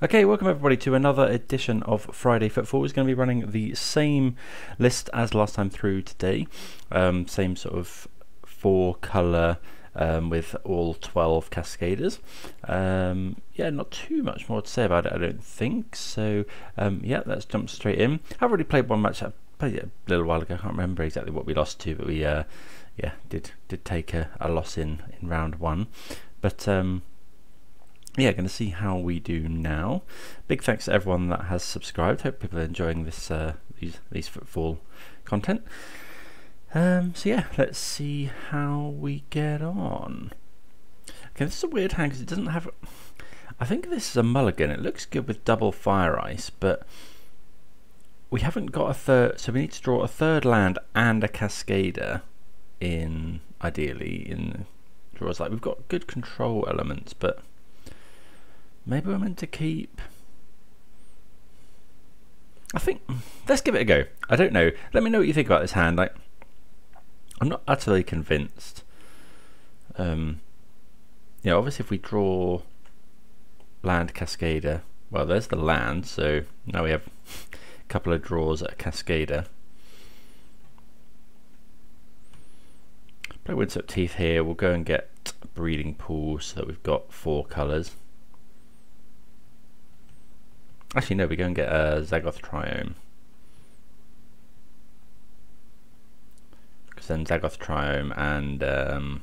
Okay, welcome everybody to another edition of Friday Footfalls. We're going to be running the same list as last time through today. Same sort of 4-colour with all 12 cascaders. Yeah, not too much more to say about it, I don't think. So yeah, let's jump straight in. I've already played one match. I played it a little while ago. I can't remember exactly what we lost to, but we yeah did take a loss in round one. But yeah, going to see how we do now. Big thanks to everyone that has subscribed. Hope people are enjoying this these footfall content. So yeah, let's see how we get on. Okay, this is a weird hand because it doesn't have. I think this is a mulligan. It looks good with double fire ice, but we haven't got a third, so we need to draw a third land and a cascader in, ideally, in draws. Like, we've got good control elements, but maybe we're meant to keep. I think let's give it a go. I don't know. Let me know what you think about this hand. Like, I'm not utterly convinced. Yeah, obviously if we draw land cascader, well, there's the land, so now we have a couple of draws at a cascader. Play Windswept Teeth here. We'll go and get a breeding pool so that we've got 4 colours. Actually, no, we go and get a Zagoth Triome. Because then Zagoth Triome and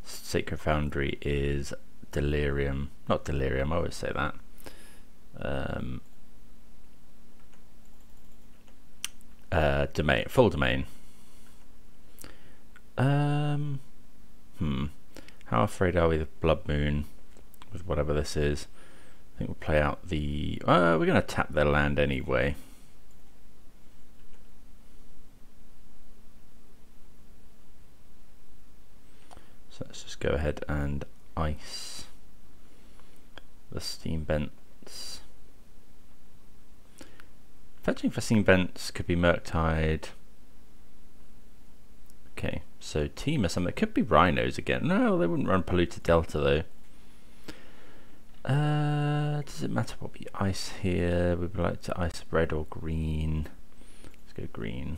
Sacred Foundry is Delirium. Not Delirium, I always say that. Domain, full domain. How afraid are we of Blood Moon? With whatever this is, I think we'll play out the. We're going to tap their land anyway. So let's just go ahead and ice the Steam Vents. Fetching for Steam Vents could be Murktide. Okay, so Team or something. It could be Rhinos again. No, they wouldn't run Polluted Delta though. Does it matter what we ice here? We would like to ice red or green. Let's go green.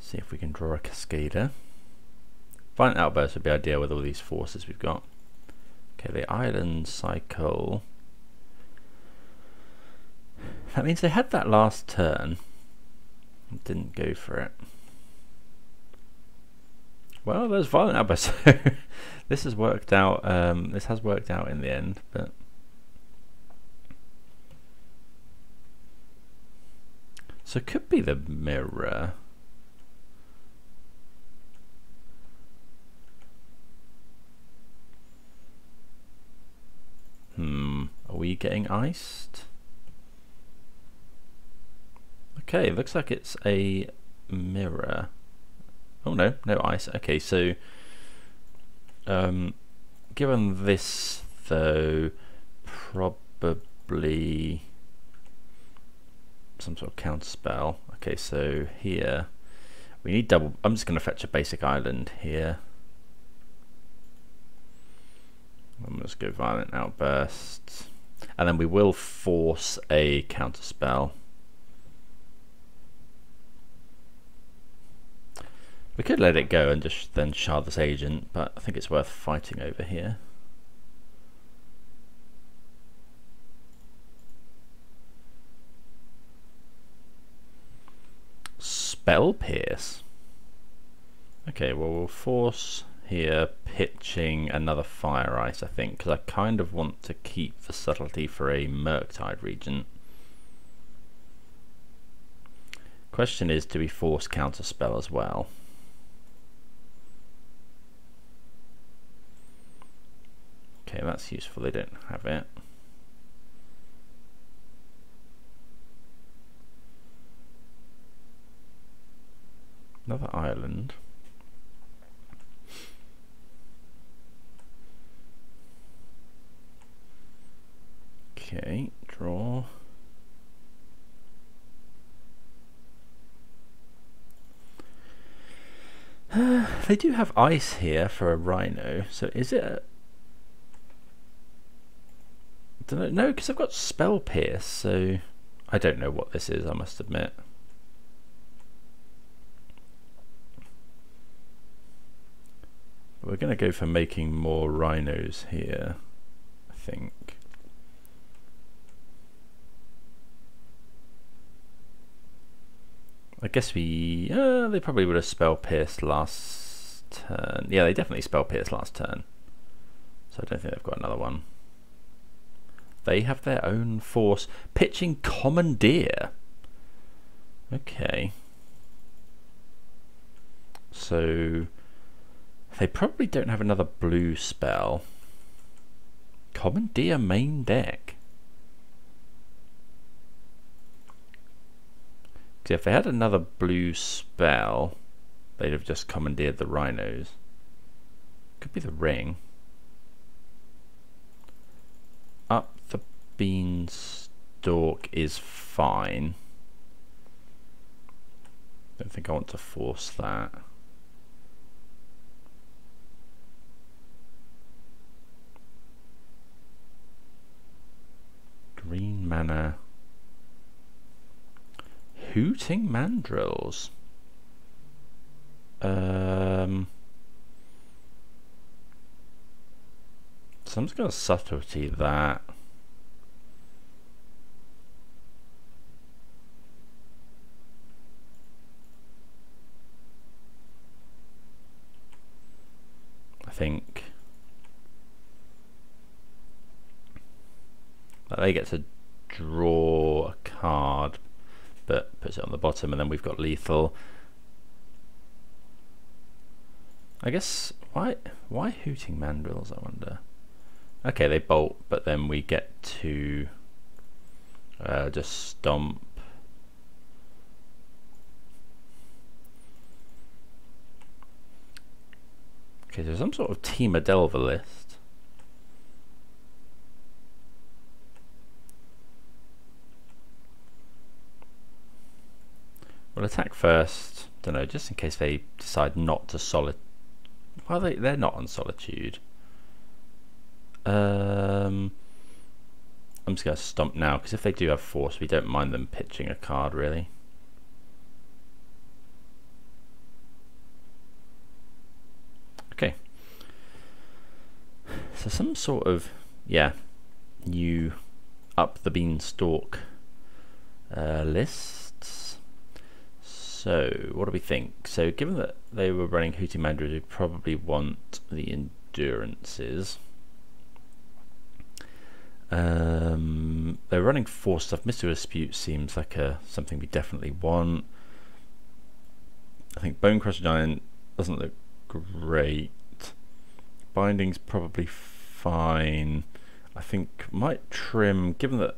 See if we can draw a cascader. Violent Outburst would be ideal with all these forces we've got. Okay, the island cycle. That means they had that last turn. Didn't go for it. Well, there's Violent Outburst. This has worked out. This has worked out in the end, but so it could be the mirror. Are we getting iced? Okay, looks like it's a mirror. Oh no, no ice. Okay, so given this though, probably some sort of counter spell. Okay, so here we need double. I'm just going to fetch a basic island here. I'm just go Violent Outburst, and then we will force a counter spell. We could let it go and just then shard this agent, but I think it's worth fighting over here. Spell Pierce. Okay, well, we'll force here, pitching another Fire Ice, I think, because I kind of want to keep the subtlety for a Murktide Regent. Question is, do we force counter spell as well? Okay, that's useful. They don't have it. Another island. Okay, draw. they do have ice here for a Rhino, so is it a... I don't know, because I've got Spell Pierce, so I don't know what this is, I must admit. We're going to go for making more Rhinos here, I think. I guess we... they probably would have Spell Pierced last turn. Yeah, they definitely Spell Pierced last turn. So I don't think they've got another one. They have their own force. Pitching Commandeer. Okay. So... they probably don't have another blue spell. Commandeer main deck. Because if they had another blue spell, they'd have just commandeered the Rhinos. Could be the ring. Up the Beanstalk is fine. Don't think I want to force that. Green mana. Hooting Mandrills. So I'm just going to subtlety that. I think that they get to draw a card, but puts it on the bottom, and then we've got lethal. I guess why Hooting Mandrills, I wonder. Okay, they bolt, but then we get to just stomp. Okay, so some sort of Team Delver list. We'll attack first. Don't know, just in case they decide not to solid. Well, they're not on Solitude. I'm just going to stomp now, because if they do have force, we don't mind them pitching a card, really. Okay. So some sort of, yeah, new up the Beanstalk lists. So what do we think? So given that they were running Hooting Mandrills, we probably want the Endurances. They're running force stuff. Mystical Dispute seems like something we definitely want. I think Bonecrusher Giant doesn't look great. Binding's probably fine. I think might trim, given that,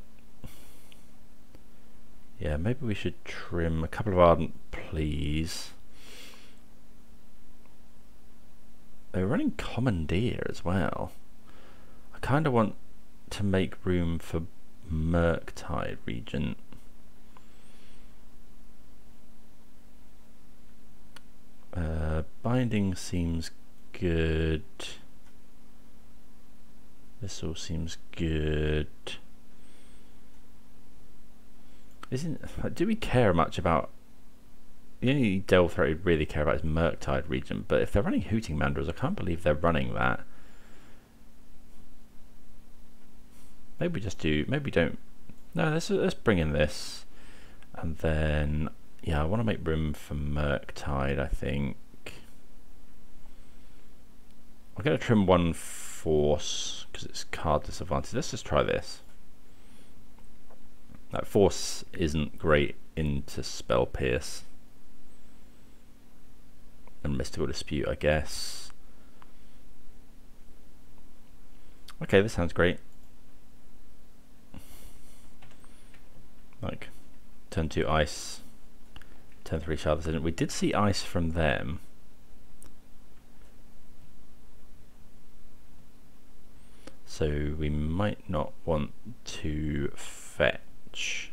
yeah, maybe we should trim a couple of Ardent Pleas. They're running Commandeer as well. I kind of want to make room for Murktide Regent. Binding seems good. This all seems good. Do we care much about... The only Delve threat we really care about is Murktide Regent, but if they're running Hooting Mandrills, I can't believe they're running that. Maybe we just do, maybe don't. No, let's bring in this, and then yeah, I want to make room for Murktide. I think I'm going to trim one force because it's card disadvantage. Let's just try this. That force isn't great into Spell Pierce and Mystical Dispute, I guess. Okay, this sounds great. Like turn 2 ice, turn 3 Shard Decision. We did see ice from them. So we might not want to fetch.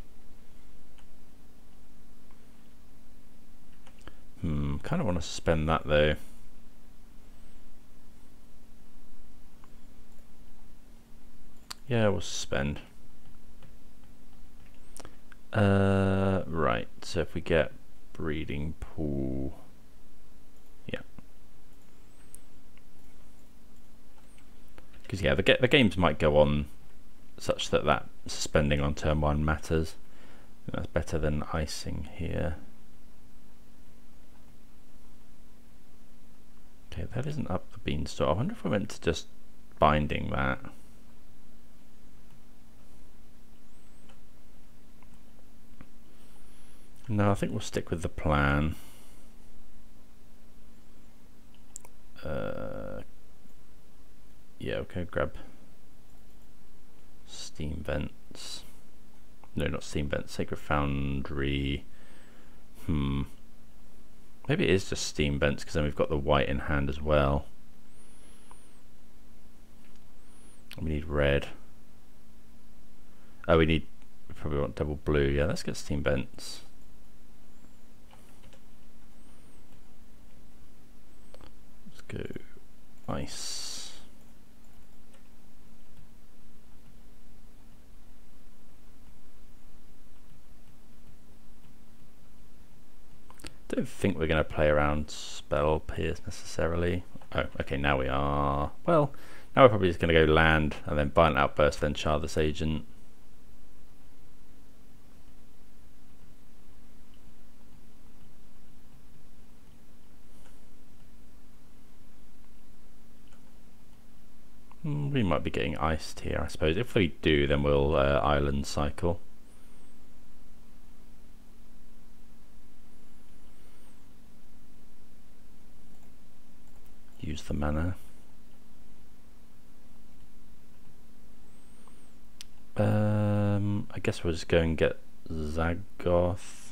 Kind of want to spend that though. Yeah, we'll suspend. Right, so if we get breeding pool, yeah, because yeah, the games might go on such that suspending on turn 1 matters. That's better than icing here. Okay, that isn't up the beanstalk. I wonder if we went to just binding that. No, I think we'll stick with the plan. Yeah, okay, grab steam vents. No, not steam vents, sacred foundry. Maybe it is just steam vents because then we've got the white in hand as well. We need red. Oh, we probably want double blue. Yeah, let's get steam vents. Let's go ice. Don't think we're going to play around spell pierce necessarily. Oh, okay, now we are. Well, now we're probably just going to go land and then Violent Outburst, then Shard this Agent. We might be getting iced here, I suppose. If we do, then we'll island cycle. Use the mana. I guess we'll just go and get Zagoth.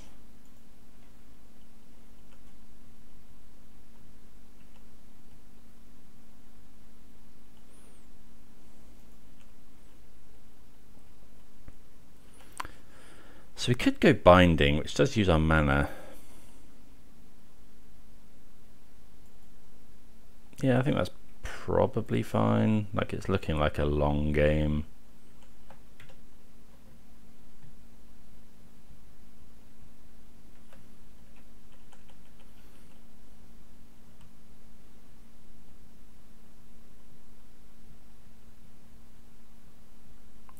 So we could go binding, which does use our mana. Yeah, I think that's probably fine. Like, it's looking like a long game.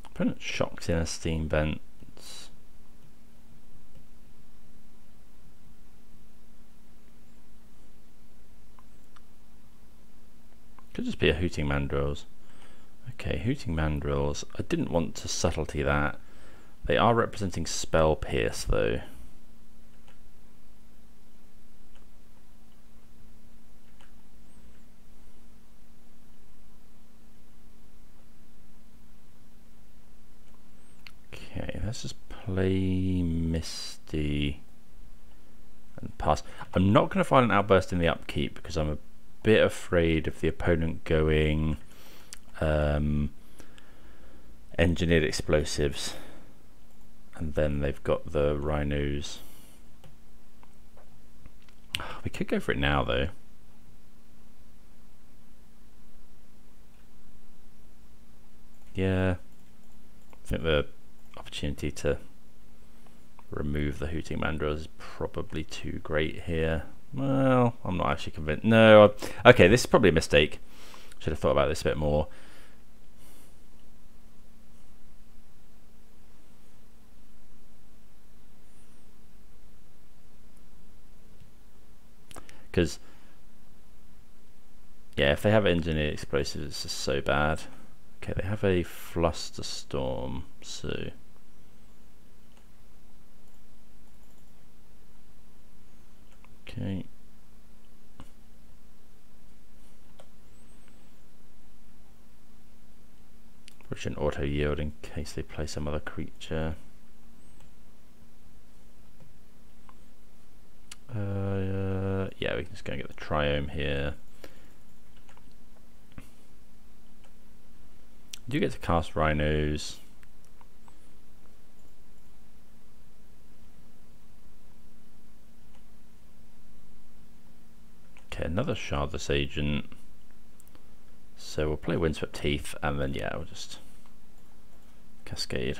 Opponent shocks in a steam vent. Could just be a Hooting Mandrills. Okay, Hooting Mandrills. I didn't want to subtlety that. They are representing Spell Pierce though. Okay, let's just play Misty and pass. I'm not going to find an outburst in the upkeep because I'm a bit afraid of the opponent going engineered explosives, and then they've got the Rhinos. We could go for it now though. Yeah, I think the opportunity to remove the Hooting Mandrills is probably too great here. Well, I'm not actually convinced. No, okay, this is probably a mistake. Should have thought about this a bit more. Because, yeah, if they have engineered explosives, it's just so bad. Okay, they have a Flusterstorm, so... Okay. Which an auto yield in case they play some other creature. Yeah, we can just go and get the Triome here. Do you get to cast Rhinos? Okay, another Shardless Agent. So we'll play Windswept Teeth, and then yeah, we'll just Cascade.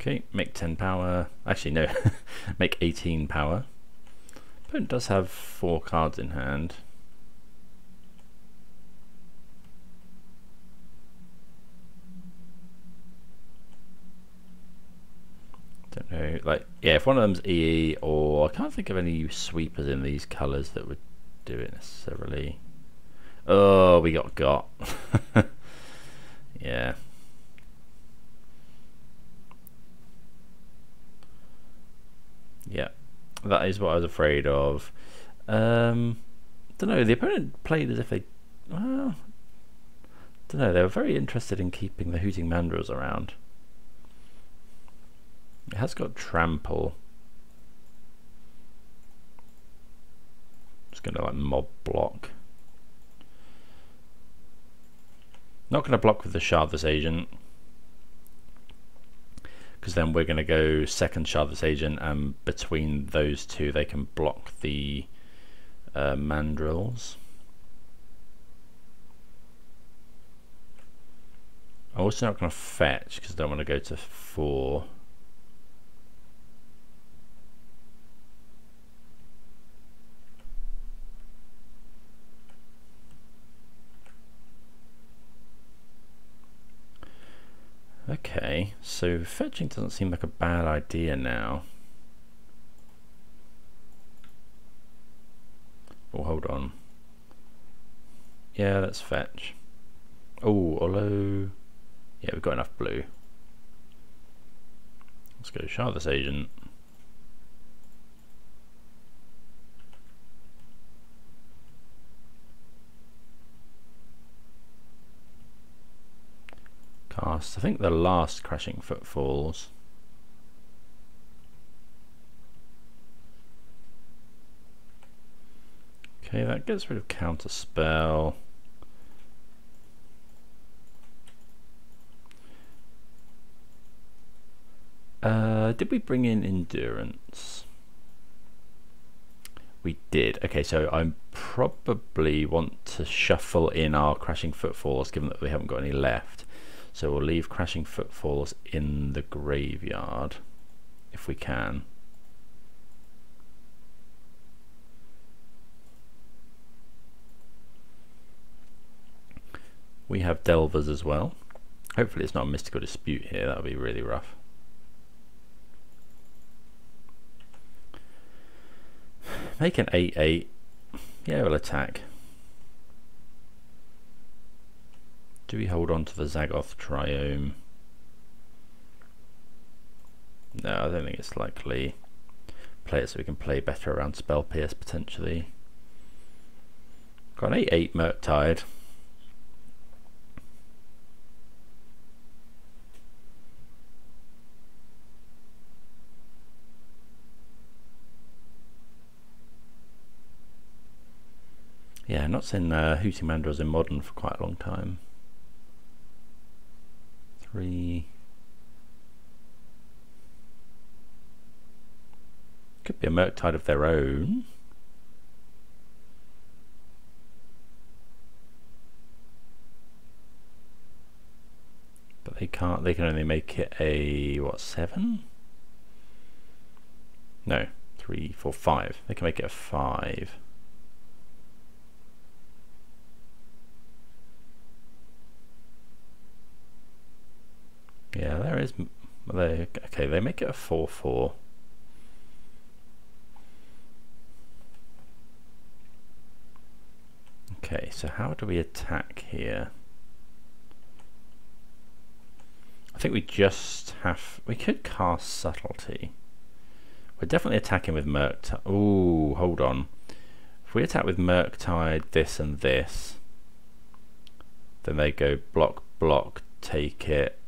Okay, make 10 power. Actually, no, make 18 power. Opponent does have 4 cards in hand. Don't know, like, yeah, if one of them's EE, or I can't think of any sweepers in these colours that would do it necessarily. Oh, we got. Yeah. Yeah, that is what I was afraid of. Don't know, the opponent played as if they, well, don't know, they were very interested in keeping the Hooting Mandrills around. It has got trample. Just going to like mob block. Not going to block with the Shardless Agent, because then we're going to go second Shardless Agent, and between those two they can block the Mandrills. I'm also not going to fetch because I don't want to go to 4. Okay, so fetching doesn't seem like a bad idea now. Oh, hold on. Yeah, let's fetch. Oh, although, yeah, we've got enough blue. Let's go Shardless Agent. Cast, I think the last Crashing Footfalls. Okay, that gets rid of Counter Spell. Did we bring in Endurance? We did. Okay, so I probably want to shuffle in our Crashing Footfalls, given that we haven't got any left. So we'll leave Crashing Footfalls in the graveyard, if we can. We have Delvers as well. Hopefully it's not a Mystical Dispute here, that would be really rough. Make an 8/8. Yeah, we'll attack. Do we hold on to the Zagoth Triome? No, I don't think it's likely. Play it so we can play better around Spell Pierce potentially. Got an 8/8 Murktide. Yeah, not seen Hooting Mandrills in Modern for quite a long time. 3. Could be a Murktide of their own. But they can't, they can only make it a, what, 7? No, 3, 4, 5. They can make it a 5. Yeah, there is. Okay, they make it a 4/4. Okay, so how do we attack here? I think we just have. We could cast Subtlety. We're definitely attacking with Murktide. Ooh, hold on. If we attack with Murktide, this and this, then they go block, block, take it.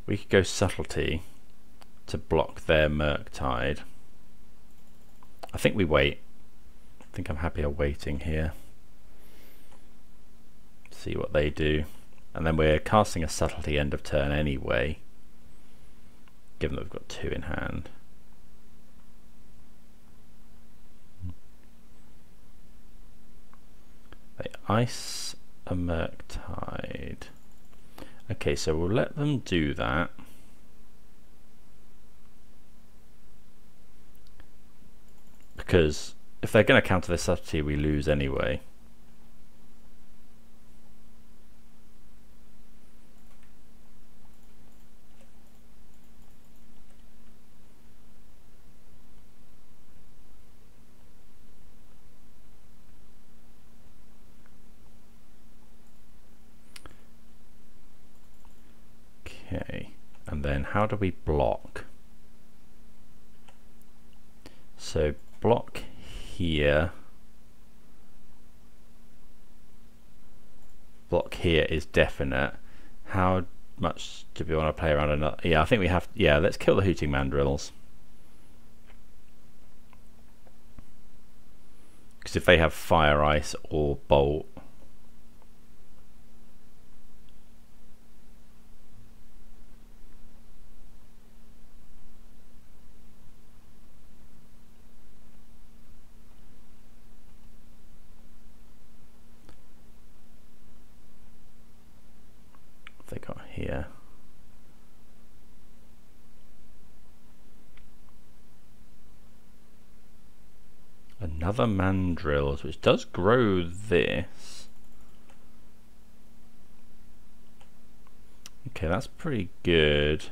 We could go Subtlety to block their Murktide. I think we wait. I think I'm happier waiting here. See what they do. and then we're casting a subtlety end of turn anyway, given that we've got 2 in hand. They ice a Murktide. Okay, so we'll let them do that. Because if they're going to counter this subtlety, we lose anyway. Okay, and then how do we block? So block here. Block here is definite. How much do we want to play around another? Yeah, I think we have. Yeah, let's kill the Hooting Mandrills. Because if they have Fire, Ice, or Bolt, they got here. Another Mandrills, which does grow this. Okay, that's pretty good.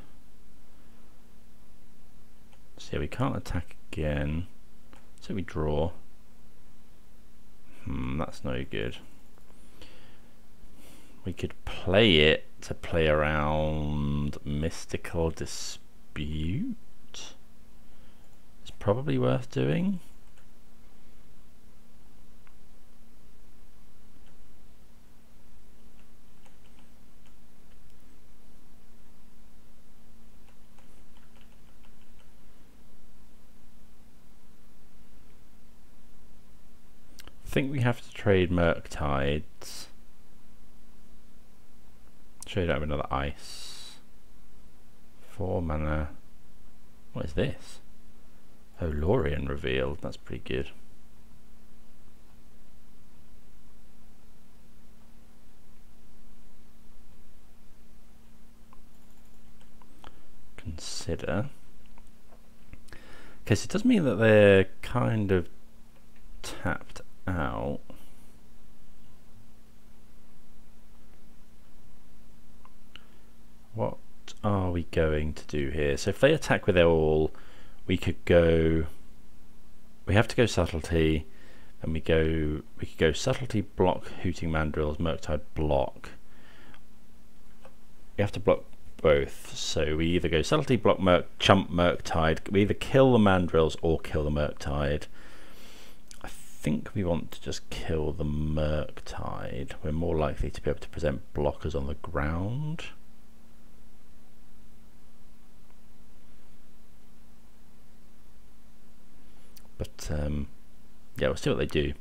So yeah, we can't attack again. So we draw. That's no good. We could play it to play around Mystical Dispute. It's probably worth doing. I think we have to trade Murktides. Trade out another ice. 4 mana. What is this? Oh, Lorien revealed. That's pretty good. Consider. Okay, so it does mean that they're kind of tapped out. What are we going to do here? So if they attack with their all, we could go. We have to go subtlety, and we could go subtlety, block, Hooting Mandrills, Murktide, block. We have to block both, so we either go subtlety, block, chump Murktide. We either kill the Mandrills or kill the Murktide. I think we want to just kill the Murktide. We're more likely to be able to present blockers on the ground. But yeah, we'll see what they do.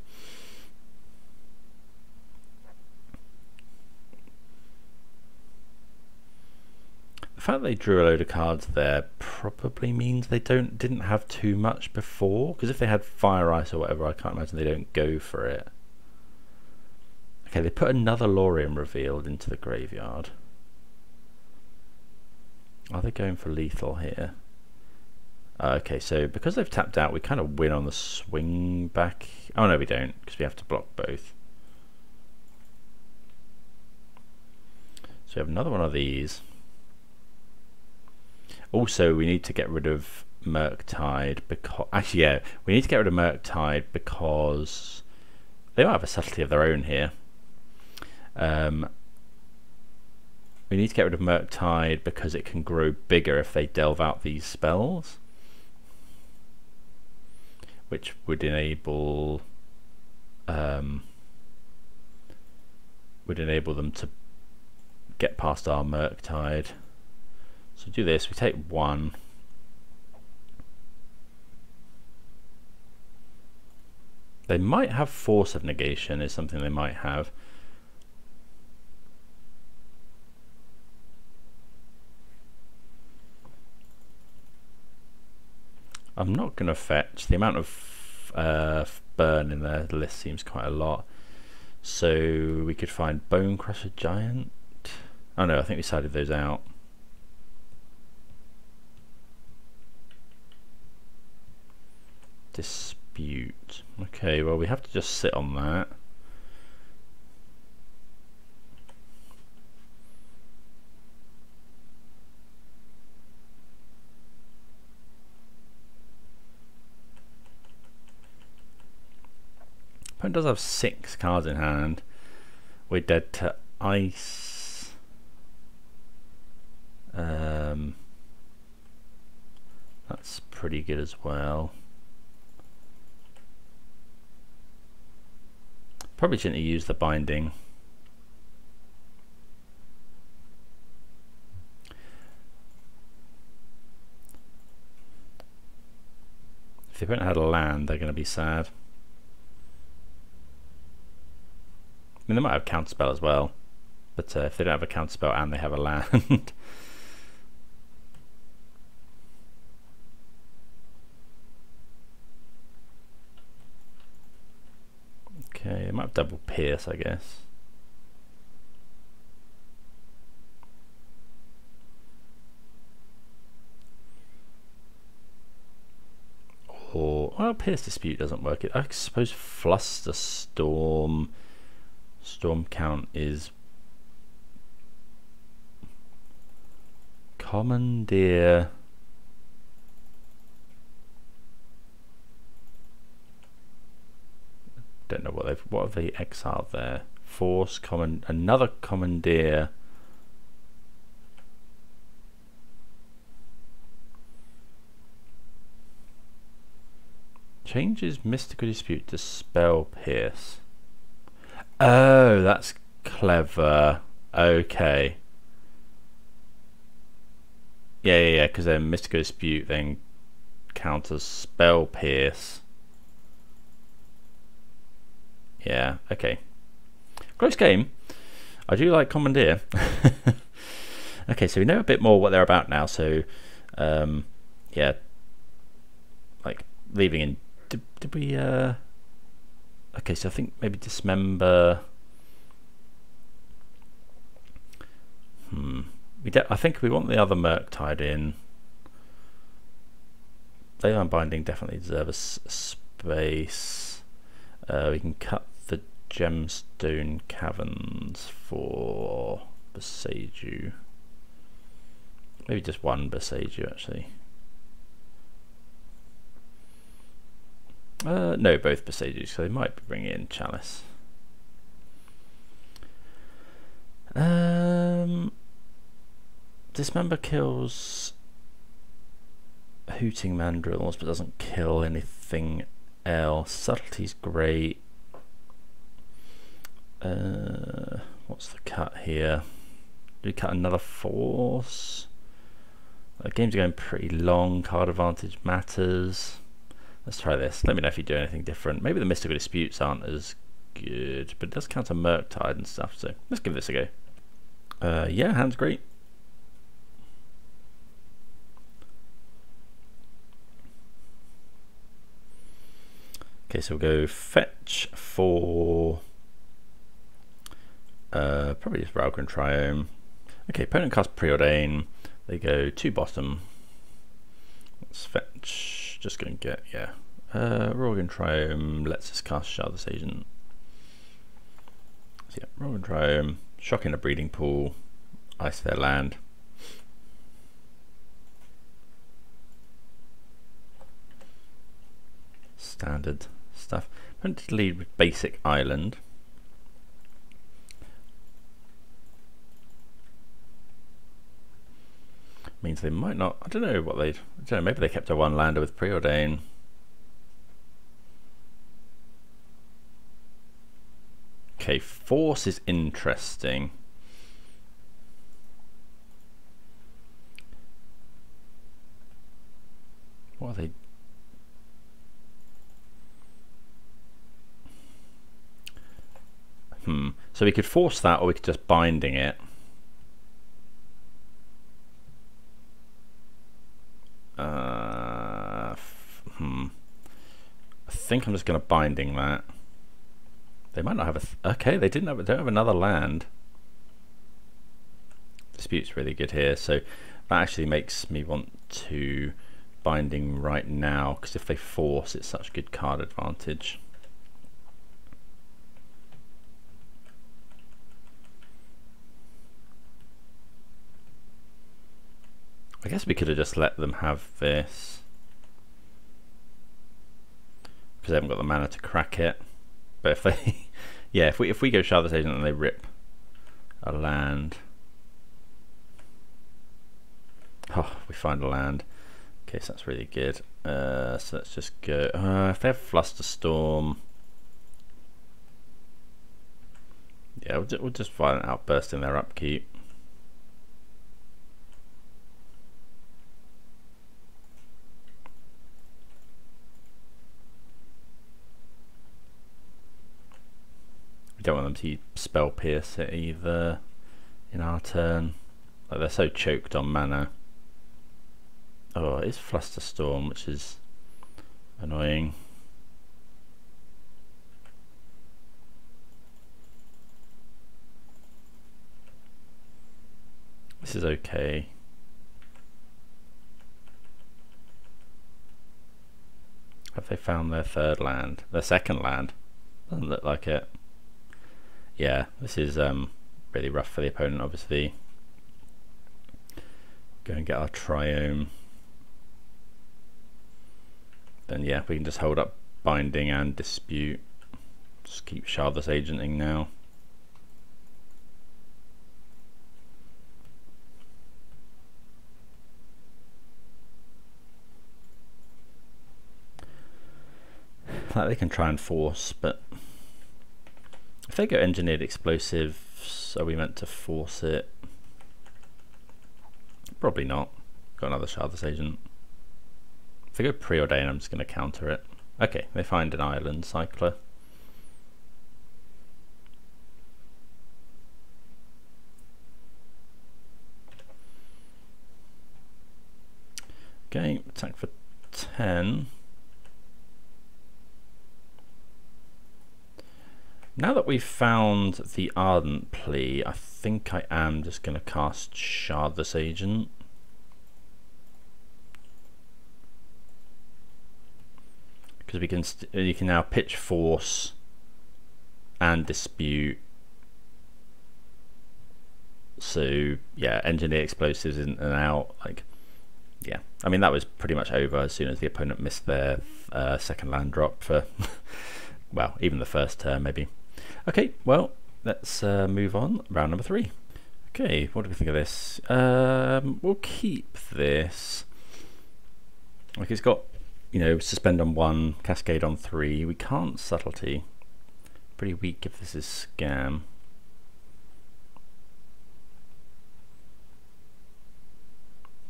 The fact they drew a load of cards there probably means they didn't have too much before, because if they had Fire, Ice or whatever, I can't imagine they don't go for it. Okay, they put another Lorien revealed into the graveyard. Are they going for lethal here? Okay, so because they've tapped out, we kind of win on the swing back. Oh no, we don't, because we have to block both. So we have another one of these. Also, we need to get rid of Murktide because... Actually, yeah, we need to get rid of Murktide because they might have a subtlety of their own here. We need to get rid of Murktide because it can grow bigger if they delve out these spells, which would enable them to get past our Murktide. So do this, we take 1. They might have Force of Negation, is something they might have. I'm not going to fetch. The amount of burn in the list seems quite a lot. So we could find Bone Crusher Giant. Oh no, I think we sided those out. Dispute. Okay, well we have to just sit on that. Opponent does have 6 cards in hand. We're dead to ice. That's pretty good as well. Probably shouldn't have used the binding. If the opponent had a land, they're going to be sad. I mean, they might have counterspell as well, but if they don't have a counterspell and they have a land. Okay, they might have double pierce, I guess. Or, well, Pierce Dispute doesn't work. I suppose Fluster Storm. Storm count is Commandeer. Don't know what have they exiled there. Force another Commandeer. Changes Mystical Dispute to Spell Pierce. Oh, that's clever. Okay. Yeah, because then Mystical Dispute then counters Spell Pierce. Yeah, okay. Close game. I do like Commandeer. Okay, so we know a bit more what they're about now, so yeah. Like leaving in did we okay, so I think maybe Dismember. I think we want the other Murktide in. They Unbinding definitely deserve a space. We can cut the Gemstone Caverns for Boseiju. Maybe just one Boseiju actually. No, both Boseiju, so they might be bringing in Chalice. Dismember kills Hooting Mandrills, but doesn't kill anything else. Subtlety's great. What's the cut here? Do we cut another Force? The game's going pretty long. Card advantage matters. Let's try this. Let me know if you do anything different. Maybe the Mystical Disputes aren't as good, but it does counter Murktide and stuff, so let's give this a go. Yeah, hand's great. Okay, so we'll go fetch for probably just Ralgrim Triome. Okay, opponent casts Preordain. They go to bottom. Let's fetch. Just going to get, yeah. Ralgrim Triome lets us cast Shardless Agent. So yeah, Ralgrim Triome, shock in a breeding pool, ice their land. Standard stuff. I'm going to lead with basic island. Means they might not, I don't know what I don't know, maybe they kept a one lander with Preordain. Okay, Force is interesting. What are they? So we could force that, or we could just binding it. think I'm just going to binding that. They might not have a... okay, they don't have another land. Dispute's really good here, so that actually makes me want to binding right now, because if they force, it's such good card advantage. I guess we could have just let them have this, because they haven't got the mana to crack it. But if they, yeah, if we go Shardless Agent and they rip a land, oh, we find a land. Okay, so that's really good. So let's just go. If they have Flusterstorm, yeah, we'll just Violent Outburst in their upkeep. Don't want them to spell pierce it either in our turn. Like, they're so choked on mana. Oh, it's Flusterstorm, which is annoying. This is okay. Have they found their third land? Their second land? Doesn't look like it. Yeah, this is really rough for the opponent, obviously. Go and get our Triome. Then yeah, we can just hold up binding and dispute. Just keep Shardless Agenting now. Like, they can try and force, but if they go Engineered Explosives, are we meant to force it? Probably not. Got another Shardless Agent. If they go Preordain, I'm just going to counter it. Okay, they find an Island Cycler. Okay, attack for 10. Now that we've found the Ardent Plea, I think I am just going to cast Shardless Agent. Because we can you can now pitch Force and Dispute. So yeah, Engineer Explosives in and out. Like, yeah, I mean that was pretty much over as soon as the opponent missed their second land drop for well, even the first turn maybe. Okay, well, let's move on. Round number 3. Okay, what do we think of this? We'll keep this. Like, it's got, you know, Suspend on 1, Cascade on 3. We can't Subtlety. Pretty weak if this is Scam.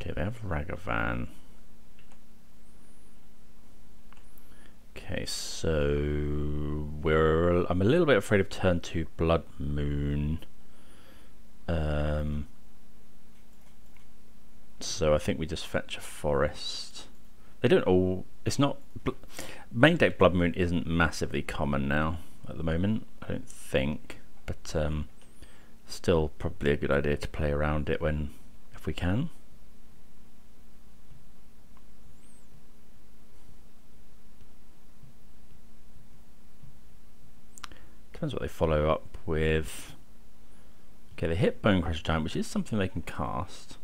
Okay, they have Ragavan. Okay, so I'm a little bit afraid of turn 2 Blood Moon. So I think we just fetch a forest. They don't all. It's not. Main deck Blood Moon isn't massively common now at the moment, I don't think, but still probably a good idea to play around it if we can. Depends what they follow up with. Okay, they hit Bonecrusher Giant, which is something they can cast.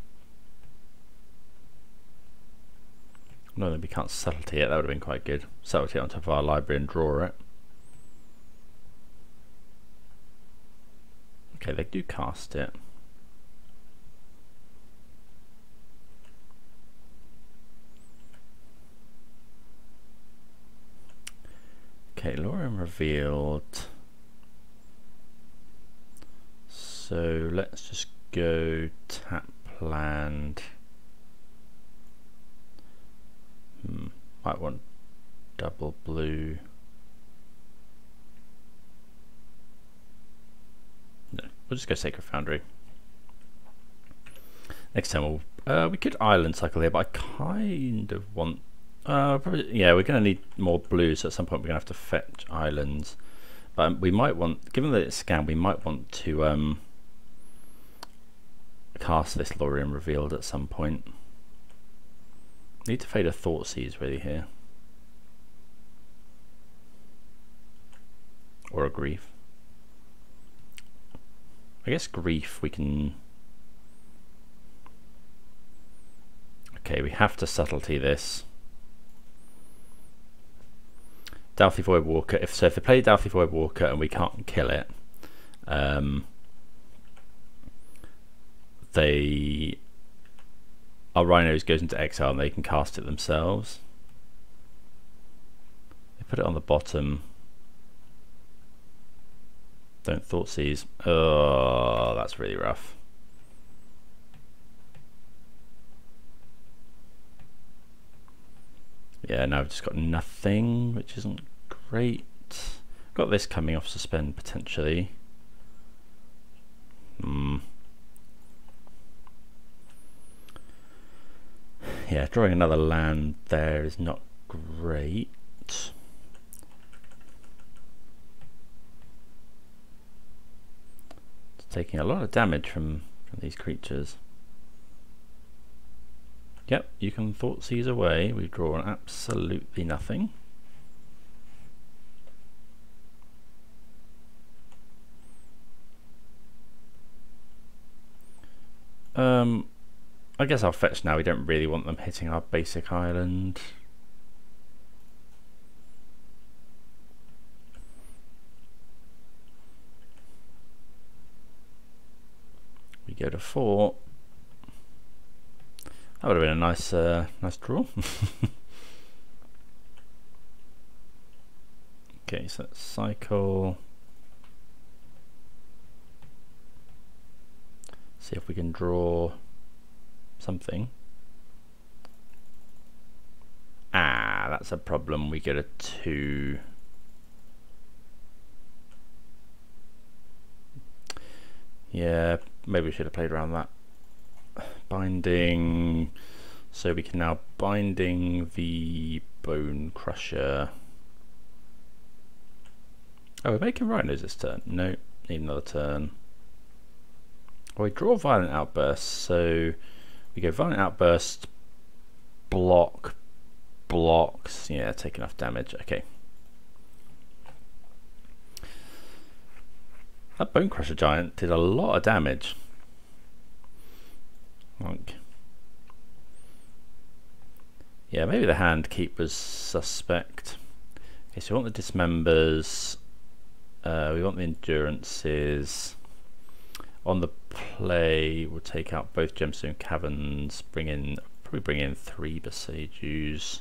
No, then we can't Subtlety it. That would have been quite good. Subtlety it on top of our library and draw it. Okay, they do cast it. Okay, Lorien revealed. So let's just go tap land. Might want double blue. No, we'll just go Sacred Foundry. Next time we could Island Cycle here, but I kind of want Probably, yeah, we're going to need more blue, so at some point we're going to have to fetch islands. But we might want, given that it's scanned, we might want to cast this Lorien Revealed at some point. Need to fade a Thoughtseize really here. Or a Grief. I guess Grief we can... Okay, we have to Subtlety this. Dalthy Void Walker. If they play Dalthy Void Walker and we can't kill it, our Rhinos goes into exile and they can cast it themselves. They put it on the bottom. Don't Thoughtseize. Oh, that's really rough. Yeah, now I've just got nothing, which isn't great. Got this coming off suspend potentially. Yeah, drawing another land there is not great. It's taking a lot of damage from these creatures. Yep, you can Thoughtseize away. We draw absolutely nothing. I guess I'll fetch now. We don't really want them hitting our basic island. We go to 4. That would have been a nice, nice draw. Okay, so let's cycle. See if we can draw something. Ah, that's a problem. We get a 2. Yeah, maybe we should have played around that. Binding, so we can now binding the Bone Crusher. Oh, we're making Rhinos this turn. No, need another turn. Oh, we draw Violent Outburst, so we go Violent Outburst, block, blocks. Yeah, take enough damage. Okay. That Bone Crusher Giant did a lot of damage. Like, yeah, maybe the hand keep was suspect. Okay, so we want the Dismembers, we want the Endurances. On the play, we'll take out both Gemstone Caverns, probably bring in 3 Besagus.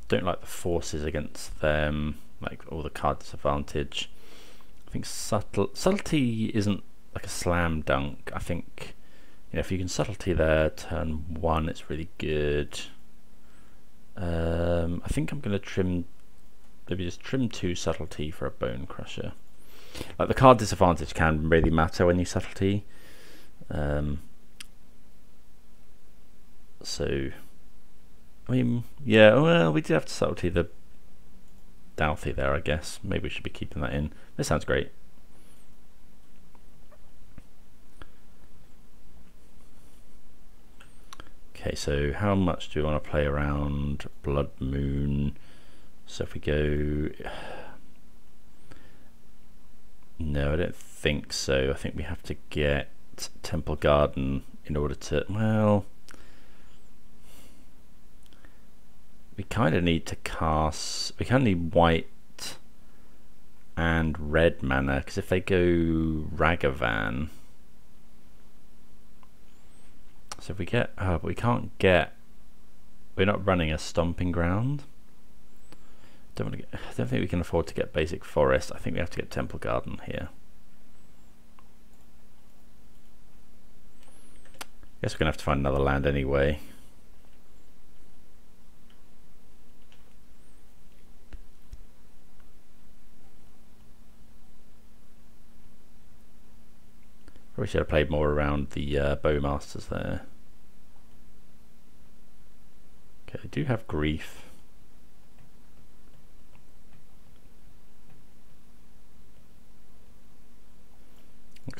Don't like the forces against them, like all the card disadvantage. I think subtlety isn't like a slam dunk. I think, you know, if you can subtlety there, turn 1, it's really good. I think I'm going to trim, maybe just trim 2 subtlety for a Bone Crusher. Like the card disadvantage can really matter when you subtlety. So, I mean, yeah, well, we did have to subtlety the Dalthy there, I guess. Maybe we should be keeping that in. This sounds great. Okay, so how much do we want to play around Blood Moon? So if we go... No, I don't think so. I think we have to get Temple Garden in order to... Well... We kind of need to cast... We kind of need white and red mana, because if they go Ragavan... So if we get, but we can't get, we're not running a Stomping Ground. I don't think we can afford to get basic Forest. I think we have to get Temple Garden here. Guess we're gonna have to find another land anyway. Probably should have played more around the Bowmasters there. Okay, they do have Grief.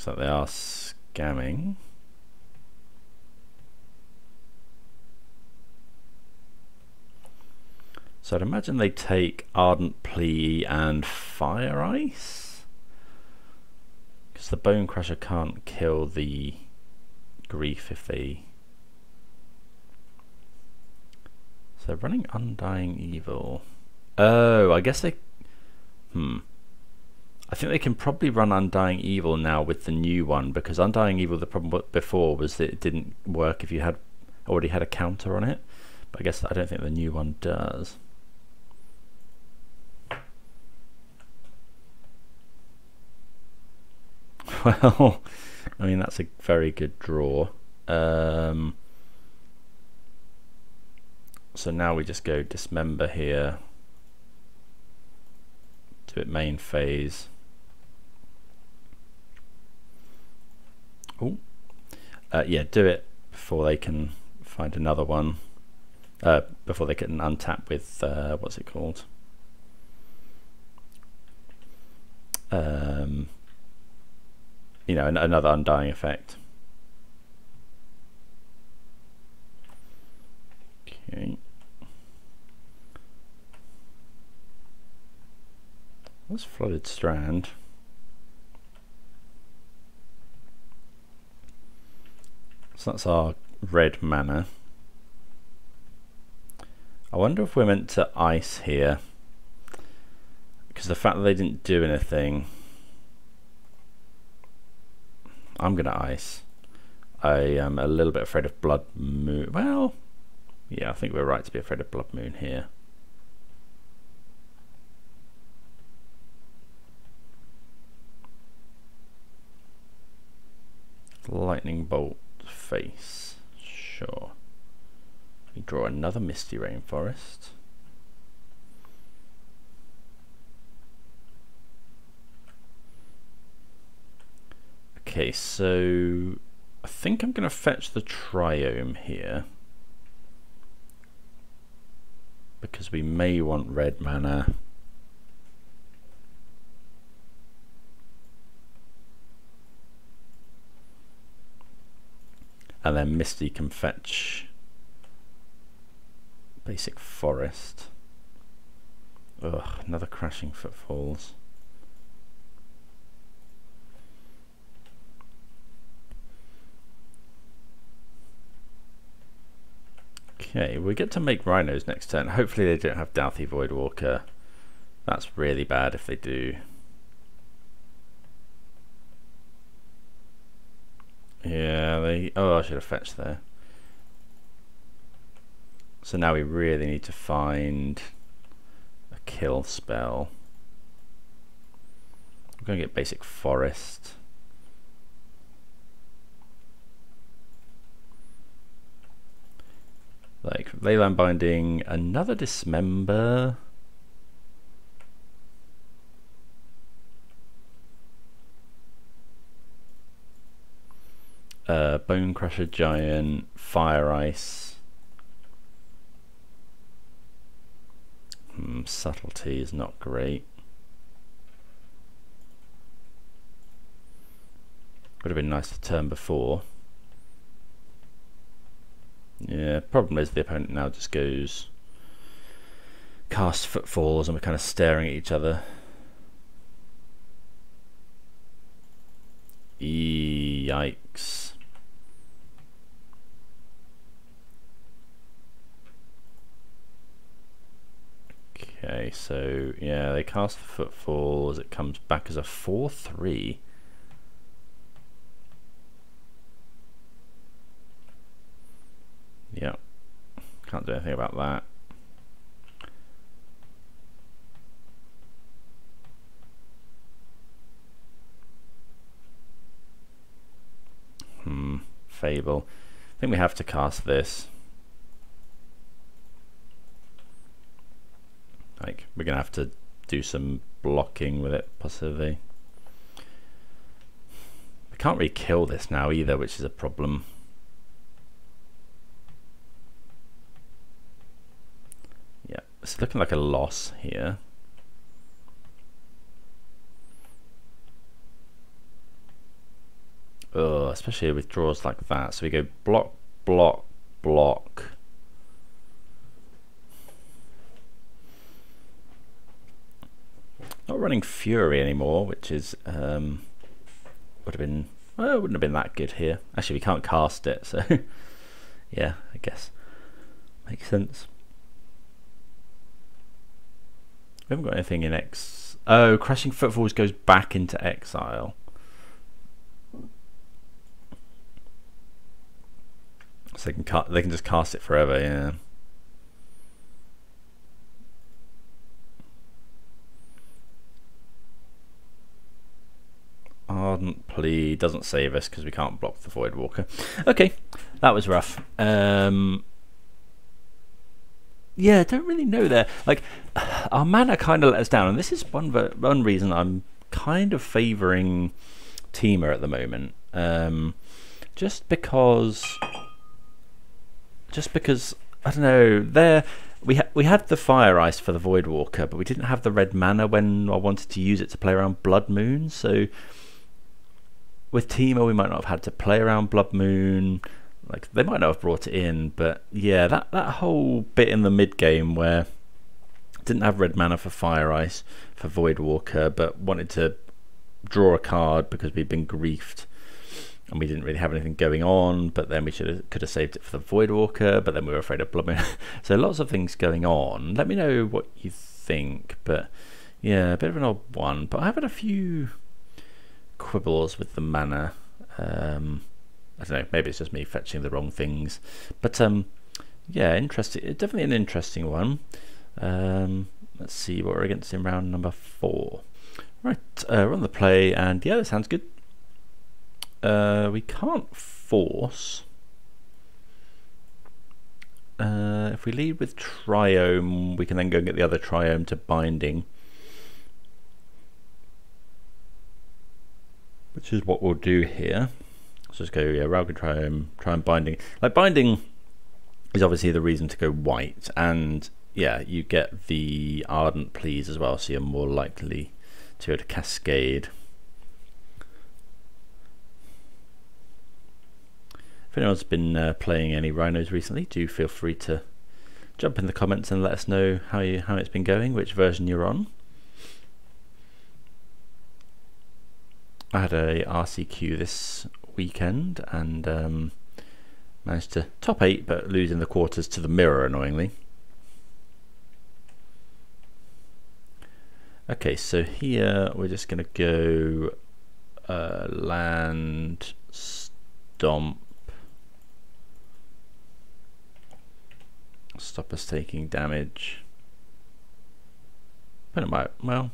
Looks like they are scamming. So I'd imagine they take Ardent Plea and Fire Ice, because the Bone Crusher can't kill the Grief if they... So they're running Undying Evil. Oh, I guess they... I think they can probably run Undying Evil now with the new one, because Undying Evil, the problem before was that it didn't work if you had already had a counter on it. But I guess I don't think the new one does. Well, I mean, that's a very good draw. So now we just go Dismember here. Do it main phase. Oh, yeah, do it before they can find another one. Before they can untap with what's it called? You know, another Undying effect. Okay. What's Flooded Strand? So that's our red mana. I wonder if we're meant to ice here, because the fact that they didn't do anything, I'm gonna ice. I am a little bit afraid of Blood Moon. Well, yeah, I think we're right to be afraid of Blood Moon here. Lightning Bolt face, sure. We draw another Misty Rainforest. Okay, so I think I'm going to fetch the Triome here, because we may want red mana. And then Misty can fetch basic forest. Ugh, another Crashing Footfalls. Okay, we get to make Rhinos next turn. Hopefully they don't have Douthie Voidwalker. That's really bad if they do. Yeah, they... Oh, I should have fetched there. So now we really need to find a kill spell. We're going to get basic forest. Like Leyline Binding, another Dismember. Bone Crusher Giant, Fire Ice. Subtlety is not great. Would have been nice to turn before. Yeah, problem is the opponent now just goes cast Footfalls and we're kind of staring at each other. Yikes. Okay, so yeah, they cast the Footfalls, it comes back as a 4/3. Yeah, can't do anything about that. Fable. I think we have to cast this. Like, we're gonna have to do some blocking with it, possibly. We can't really kill this now either, which is a problem. Yeah, it's looking like a loss here. well, especially with draws like that. So we go block, block, block. Not running Fury anymore, which is would have been, well, it wouldn't have been that good here. Actually, we can't cast it, so yeah, I guess makes sense. We haven't got anything in X. Oh, Crashing Footfalls goes back into exile. So they can just cast it forever, yeah. Ardent Plea doesn't save us because we can't block the Voidwalker. Okay, that was rough. Yeah, don't really know there. Like, our mana kind of let us down, and this is one reason I'm kind of favouring Teamer at the moment. Just because I don't know. We had the Fire Ice for the Voidwalker, but we didn't have the red mana when I wanted to use it to play around Blood Moon. So with Teamer, we might not have had to play around Blood Moon. Like, they might not have brought it in, but yeah, that whole bit in the mid game where didn't have red mana for Fire Ice for Voidwalker, but wanted to draw a card because we'd been griefed and we didn't really have anything going on, but then we could have saved it for the Voidwalker, but then we were afraid of Blood Moon. So lots of things going on. Let me know what you think, but yeah, a bit of an odd one. But I've had a few quibbles with the mana. I don't know, maybe it's just me fetching the wrong things, but yeah, interesting. Definitely an interesting one. Let's see what we're against in round number 4. Right, we're on the play, and yeah, that sounds good. We can't force. If we lead with Triome, we can then go and get the other Triome to Binding, which is what we'll do here. So just go, yeah, Ralgan Triome, Binding. Like, Binding is obviously the reason to go white, and yeah, you get the Ardent Pleas as well, so you're more likely to go to Cascade. If anyone's been playing any Rhinos recently, do feel free to jump in the comments and let us know how it's been going, which version you're on. I had a RCQ this weekend and managed to top 8, but lose in the quarters to the Mirror, annoyingly. Okay, so here we're just going to go land, stomp, stop us taking damage. But it might, well,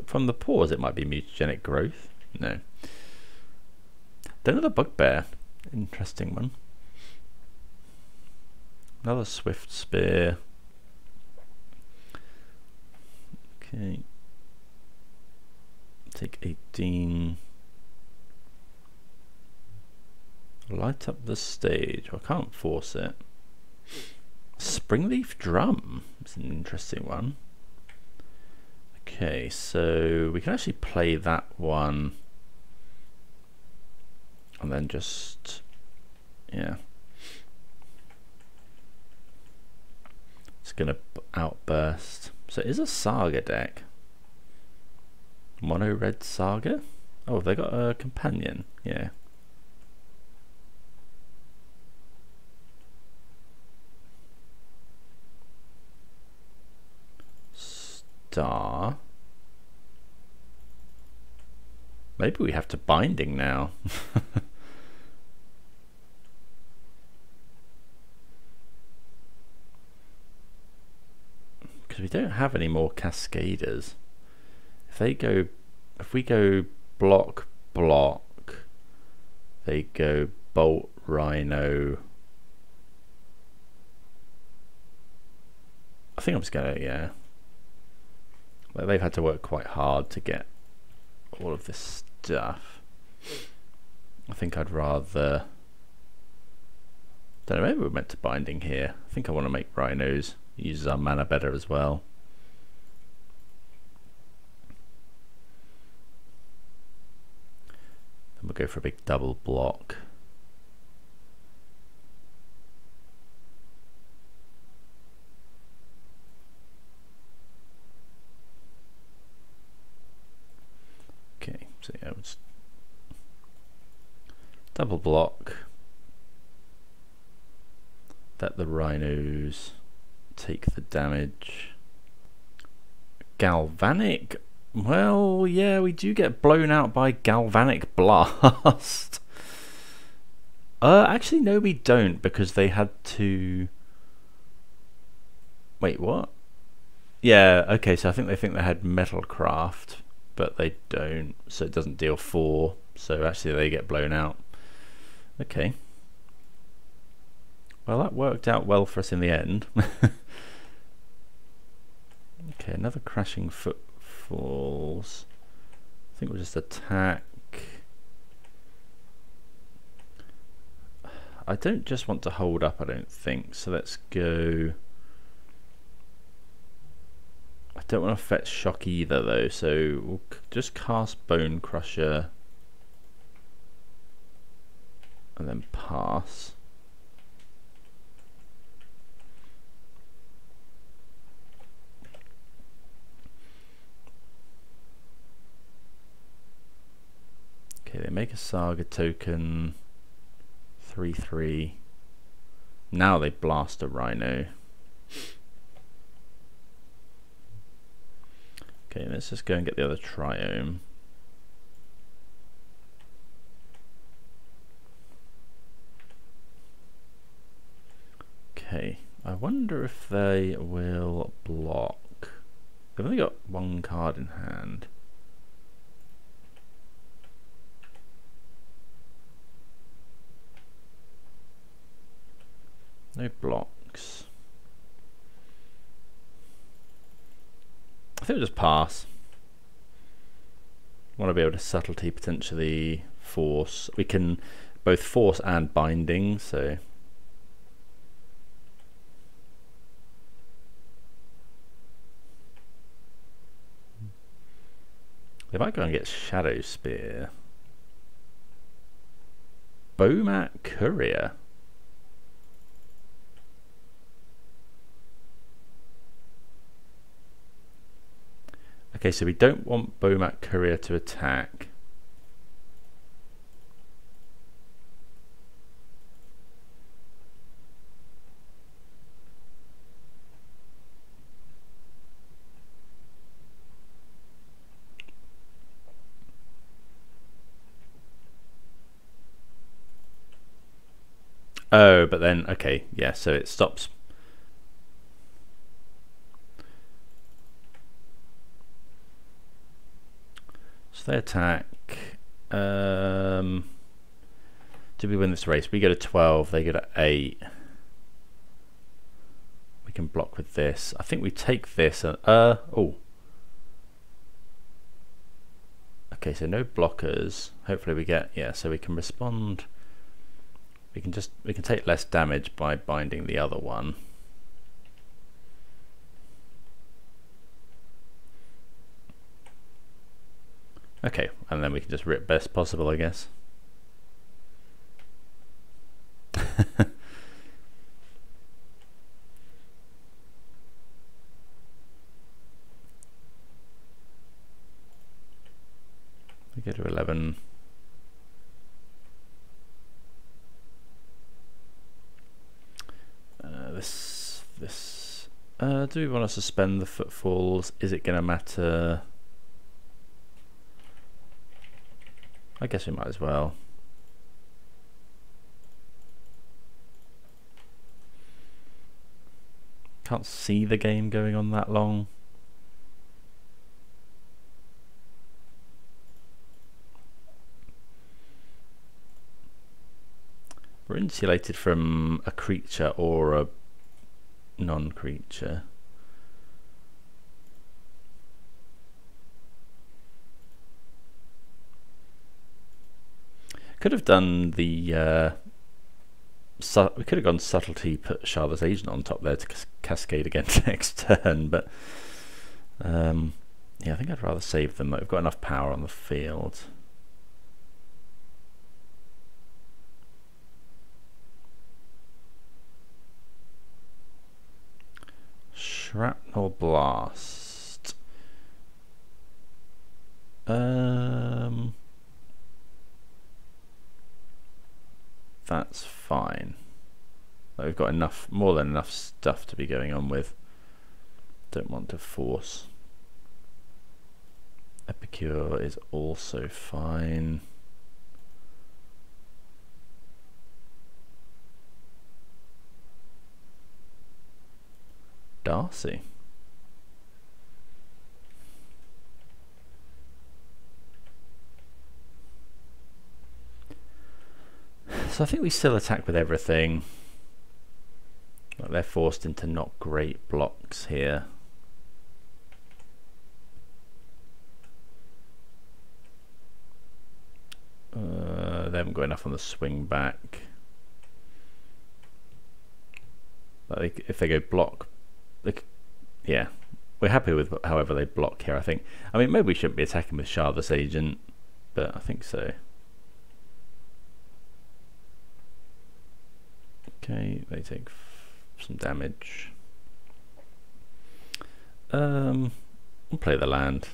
from the pause it might be mutagenic growth. No. Another Bugbear. Interesting one. Another Swift Spear. Okay. Take 18. Light up the stage. I can't force it. Springleaf Drum. It's an interesting one. Okay, so we can actually play that one. And then just, yeah. It's going to outburst. So it is a Saga deck. Mono red Saga? Oh, they got a companion. Yeah. Star. Maybe we have to Binding now. Because we don't have any more Cascaders. If we go block, block, they go Bolt, Rhino. I think I'm just gonna, yeah. Well, they've had to work quite hard to get all of this stuff. I think I'd rather, don't know, maybe we're meant to Binding here. I think I want to make Rhinos use our mana better as well. And We'll go for a big double block. Okay, so yeah, let's double block. Let the Rhinos take the damage. Galvanic? Well, yeah, we do get blown out by Galvanic Blast. Actually, no, we don't, because they had to... Wait, what? Yeah, okay, so I think they had Metalcraft, but they don't, so it doesn't deal 4, so actually they get blown out. Okay. Well, that worked out well for us in the end. Okay, another crashing Footfalls. I think we'll just attack. I don't just want to hold up, I don't think, so let's go... I don't want to fetch Shock either though, so we'll just cast Bone Crusher and then pass. Okay, they make a Saga token, 3/3. Now they blast a Rhino. Okay, let's just go and get the other Triome. Okay, I wonder if they will block. They've only got one card in hand. No blocks. I think we'll just pass. Want to be able to subtlety, potentially force. We can both force and binding, so they might go and get Shadow Spear. Bomat Courier. Okay, so we don't want Bomat Courier to attack. Oh, but then, okay, yeah, so it stops. So they attack. Do we win this race? We go to 12, they go to 8. We can block with this. I think we take this and oh. Okay, so no blockers. Hopefully we get, yeah, so we can respond. We can take less damage by binding the other one. Okay, and then we can just rip best possible, I guess. We go to 11. Do we want to suspend the Footfalls? Is it going to matter? I guess we might as well. Can't see the game going on that long. We're insulated from a creature or a non-creature. Could have done the we could have gone subtlety, put Charlotte's Agent on top there to cascade again next turn, but yeah, I think I'd rather save them. We've got enough power on the field. Shrapnel Blast. That's fine. We've got enough, more than enough stuff to be going on with. Don't want to force. Epicure is also fine. Darcy. So I think we still attack with everything. They're forced into not great blocks here. They haven't got enough on the swing back. Like if they go block, yeah, we're happy with however they block here. I think. I mean, maybe we shouldn't be attacking with Shardless Agent, but I think so. Okay, they take some damage. We'll play the land.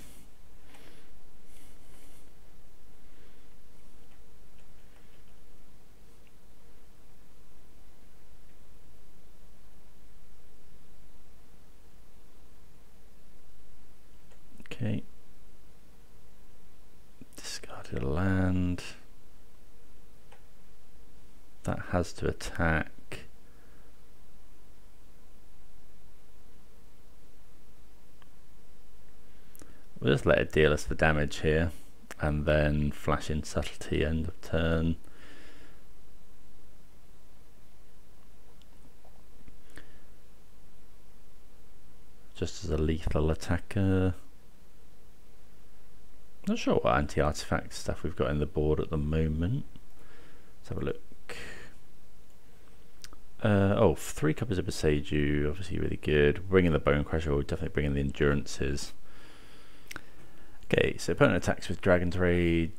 Okay. Discarded a land. That has to attack. We'll just let it deal us the damage here, and then flash in Subtlety end of turn. Just as a lethal attacker. Not sure what anti-artifact stuff we've got in the board at the moment. Let's have a look. Oh, 3 copies of Beseiju, obviously really good. Bringing the Bone Crusher, we'll definitely bring in the Endurances. Okay, so opponent attacks with Dragon's Rage,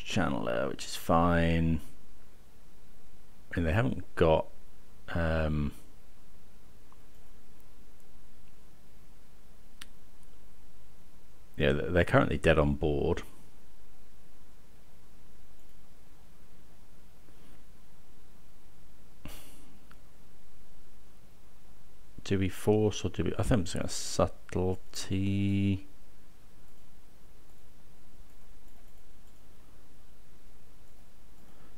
Channeler, which is fine. I mean, they haven't got yeah, they're currently dead on board. Do we force or do we? I think I'm just going to Subtlety.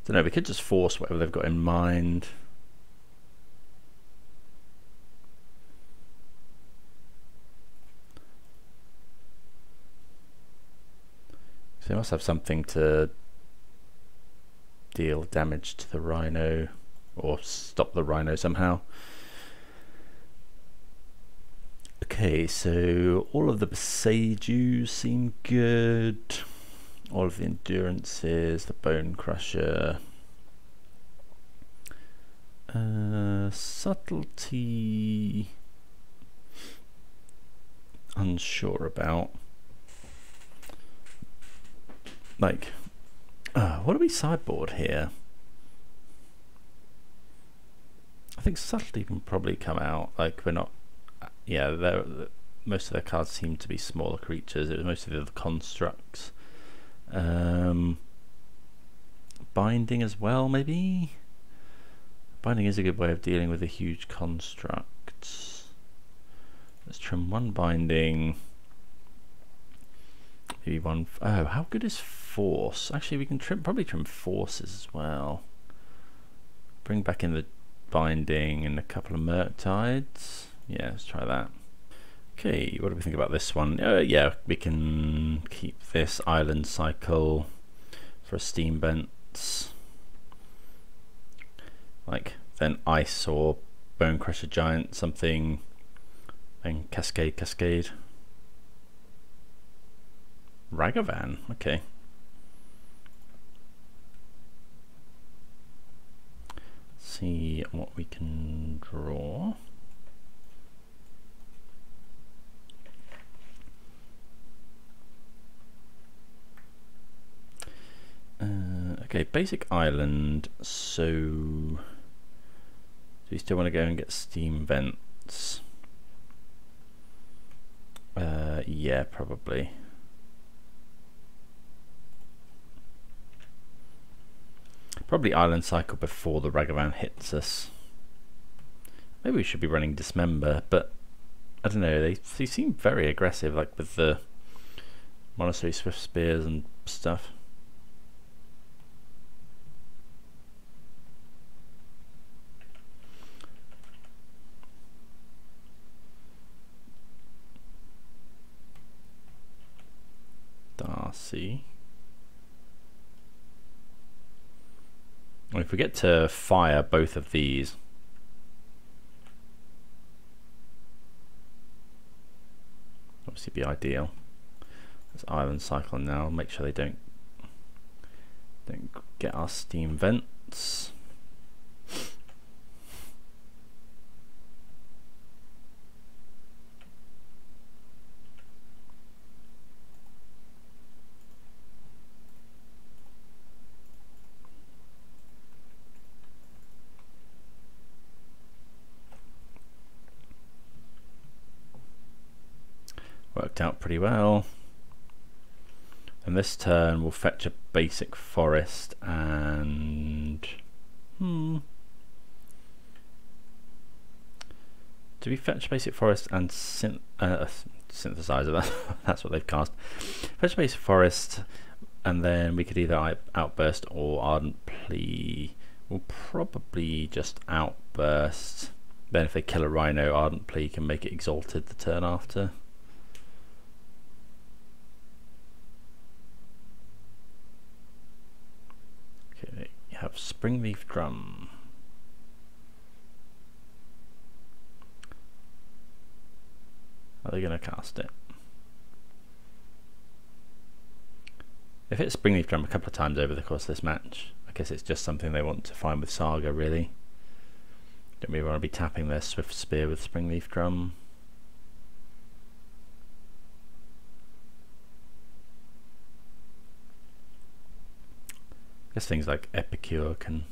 Don't know. We could just force whatever they've got in mind. So they must have something to deal damage to the Rhino or stop the Rhino somehow. Okay, so all of the Beseiju seem good. All of the Endurances, the Bone Crusher. Subtlety. Unsure about. Like, what do we sideboard here? I think Subtlety can probably come out. Like, we're not. Yeah, most of their cards seem to be smaller creatures. It was mostly the constructs. Binding as well, maybe? Binding is a good way of dealing with the huge constructs. Let's trim one binding. Maybe one. Oh, how good is force? Actually, we can probably trim forces as well. Bring back in the binding and a couple of Murktides. Yeah, let's try that. Okay, what do we think about this one? Yeah, we can keep this Island Cycle for a Steam Vents. Like, then Ice or Bone Crusher Giant, something, and Cascade. Ragavan, okay. Let's see what we can draw. Okay, basic island. So, do you still want to go and get Steam Vents? Yeah, probably. Probably Island Cycle before the Ragavan hits us. Maybe we should be running Dismember, but I don't know, they seem very aggressive, like with the Monastery Swift Spears and stuff. Darcy. Well, if we get to fire both of these, obviously be ideal. Let's Island Cycle now, make sure they don't get our steam vents. Worked out pretty well. And this turn we'll fetch a basic forest and do we fetch basic forest and synthesizer? That's what they've cast. Fetch basic forest, and then we could either outburst or ardent plea. We'll probably just outburst. Then if they kill a rhino, ardent plea can make it exalted the turn after. Okay, you have Springleaf Drum. Are they going to cast it? They've hit Springleaf Drum a couple of times over the course of this match. I guess it's just something they want to find with Saga, really. Don't really want to be tapping their Swift Spear with Springleaf Drum. I guess things like Epicure can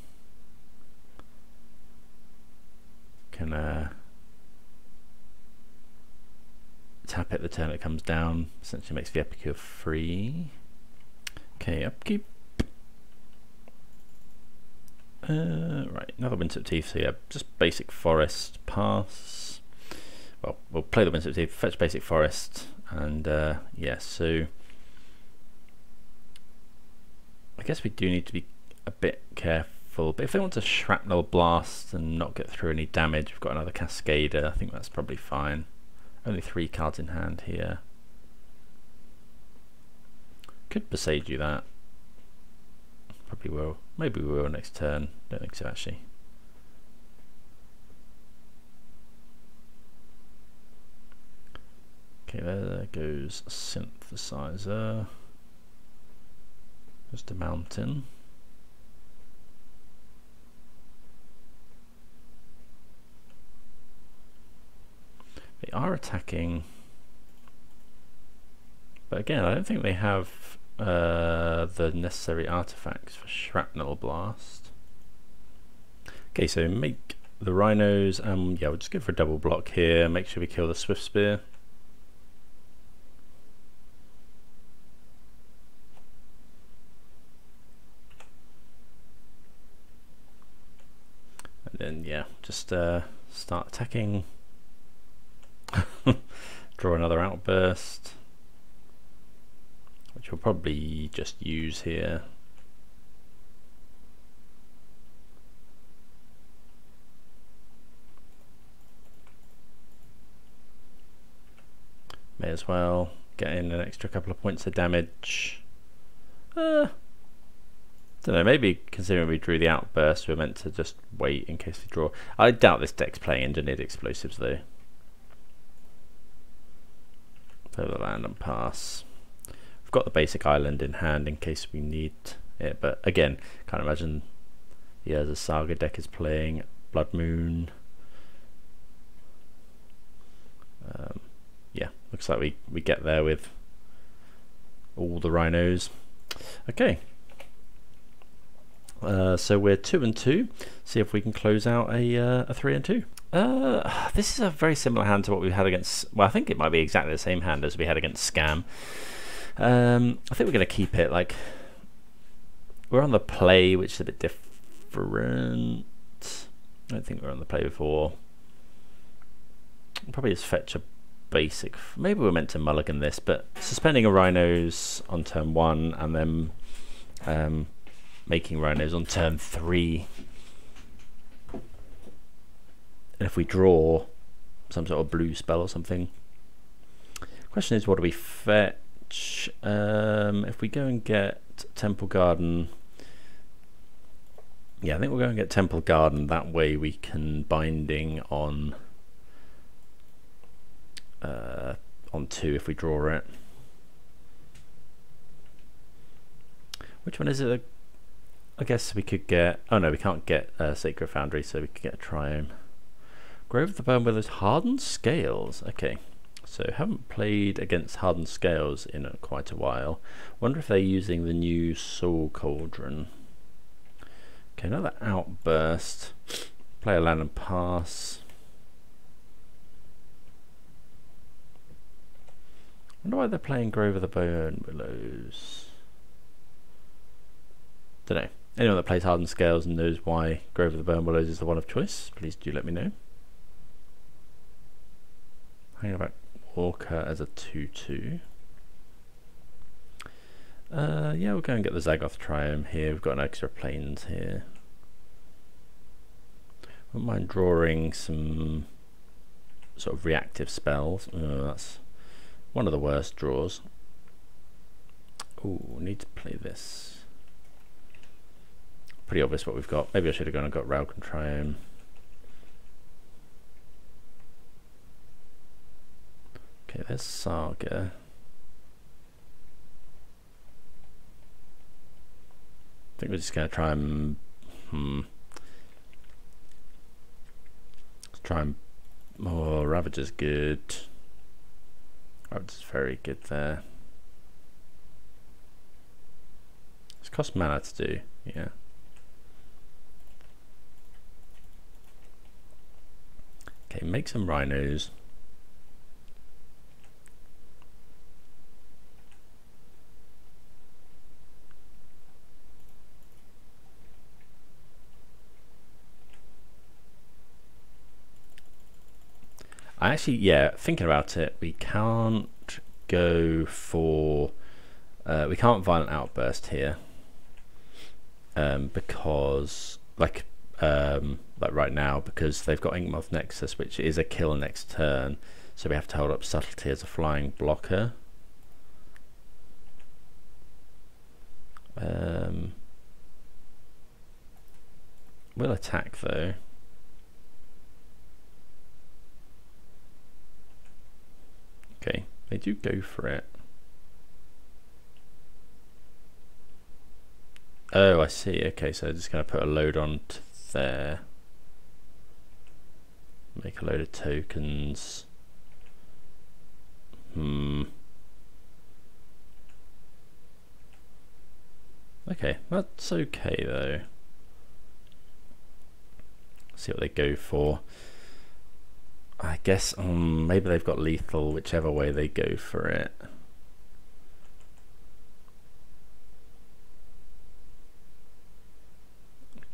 tap it the turn it comes down, essentially makes the Epicure free. Okay, upkeep. Right, another Windswept Teeth, so yeah, just basic forest, pass. Well, we'll play the Windswept Teeth, fetch basic forest, and yeah, so I guess we do need to be a bit careful, but if they want to Shrapnel Blast and not get through any damage, we've got another Cascader, I think that's probably fine. Only 3 cards in hand here. Could Presage you that. Probably will. Maybe we will next turn. Don't think so actually. Okay, there goes Synthesizer. Just a mountain. They are attacking, but again, I don't think they have the necessary artifacts for Shrapnel Blast. Okay, so make the Rhinos, yeah, we'll just go for a double block here, make sure we kill the Swift Spear. And then, yeah, just start attacking. Draw another outburst, which we'll probably just use here. May as well get in an extra couple of points of damage. Don't know, maybe considering we drew the outburst, we're meant to just wait in case we draw. I doubt this deck's playing Engineered Explosives though. Play the land and pass. We've got the basic island in hand in case we need it, but again, can't imagine the Urza Saga deck is playing Blood Moon. Yeah, looks like we get there with all the Rhinos. Okay, so we're 2 and 2. See if we can close out a 3 and 2. This is a very similar hand to what we had against... Well, I think it might be exactly the same hand as we had against Scam. I think we're going to keep it like... We're on the play, which is a bit different. I don't think we were on the play before. Probably just fetch a basic. Maybe we're meant to mulligan this, but suspending a Rhinos on turn 1 and then making Rhinos on turn 3. And if we draw some sort of blue spell or something. Question is, what do we fetch? If we go and get Temple Garden, yeah, I think we'll go and get Temple Garden. That way we can binding on 2 if we draw it. Which one is it? I guess we could get... Oh no, we can't get Sacred Foundry, so we could get a Triome. Grove of the Burn Willows, Hardened Scales. Okay, so haven't played against Hardened Scales in quite a while. Wonder if they're using the new Soul Cauldron. Okay, another Outburst. Play a land and pass. Wonder why they're playing Grove of the Burn Willows. Don't know. Anyone that plays Hardened Scales and knows why Grove of the Burn Willows is the one of choice, please do let me know. Hanging about Walker as a 2/2. Yeah, we'll go and get the Zagoth Triome here. We've got an extra planes here. Wouldn't mind drawing some sort of reactive spells. That's one of the worst draws. Ooh, need to play this. Pretty obvious what we've got. Maybe I should have gone and got Ralkan Triome. Okay, there's Saga. I think we're just going to try and... Let's try and... Oh, Ravager's good. Ravager's very good there. It's cost mana to do, yeah. Okay, make some Rhinos. I actually, yeah, thinking about it, we can't go for, we can't Violent Outburst here, because, like right now, because they've got Inkmoth Nexus, which is a kill next turn, so we have to hold up Subtlety as a flying blocker. We'll attack though. Okay, they do go for it. Oh, I see. Okay, so just going to put a load on to there. Make a load of tokens. Okay, that's okay though. See what they go for. I guess maybe they've got lethal, whichever way they go for it.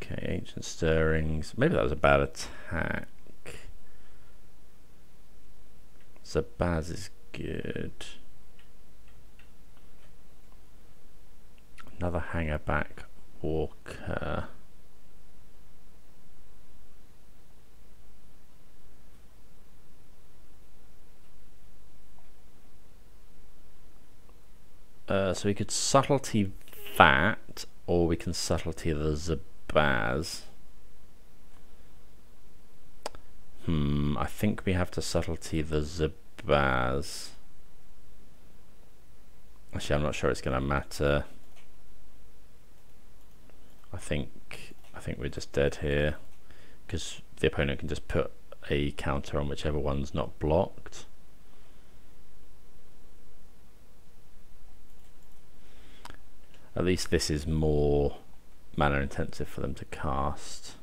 Okay, Ancient Stirrings. Maybe that was a bad attack. Zabaz is good. Another hanger back Walker. So we could subtlety that, or we can subtlety the Zabaz. I think we have to subtlety the Zabaz. Actually, I'm not sure it's going to matter. I think we're just dead here, because the opponent can just put a counter on whichever one's not blocked. At least this is more mana intensive for them to cast.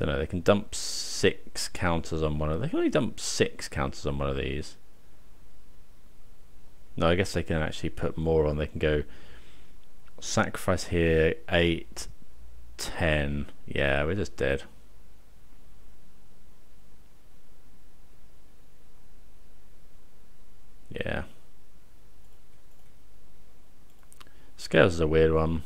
Don't know, they can dump 6 counters on one of them. They can only dump 6 counters on one of these. No, I guess they can actually put more on. They can go sacrifice here, 8, 10. Yeah, we're just dead. Yeah. Scales is a weird one.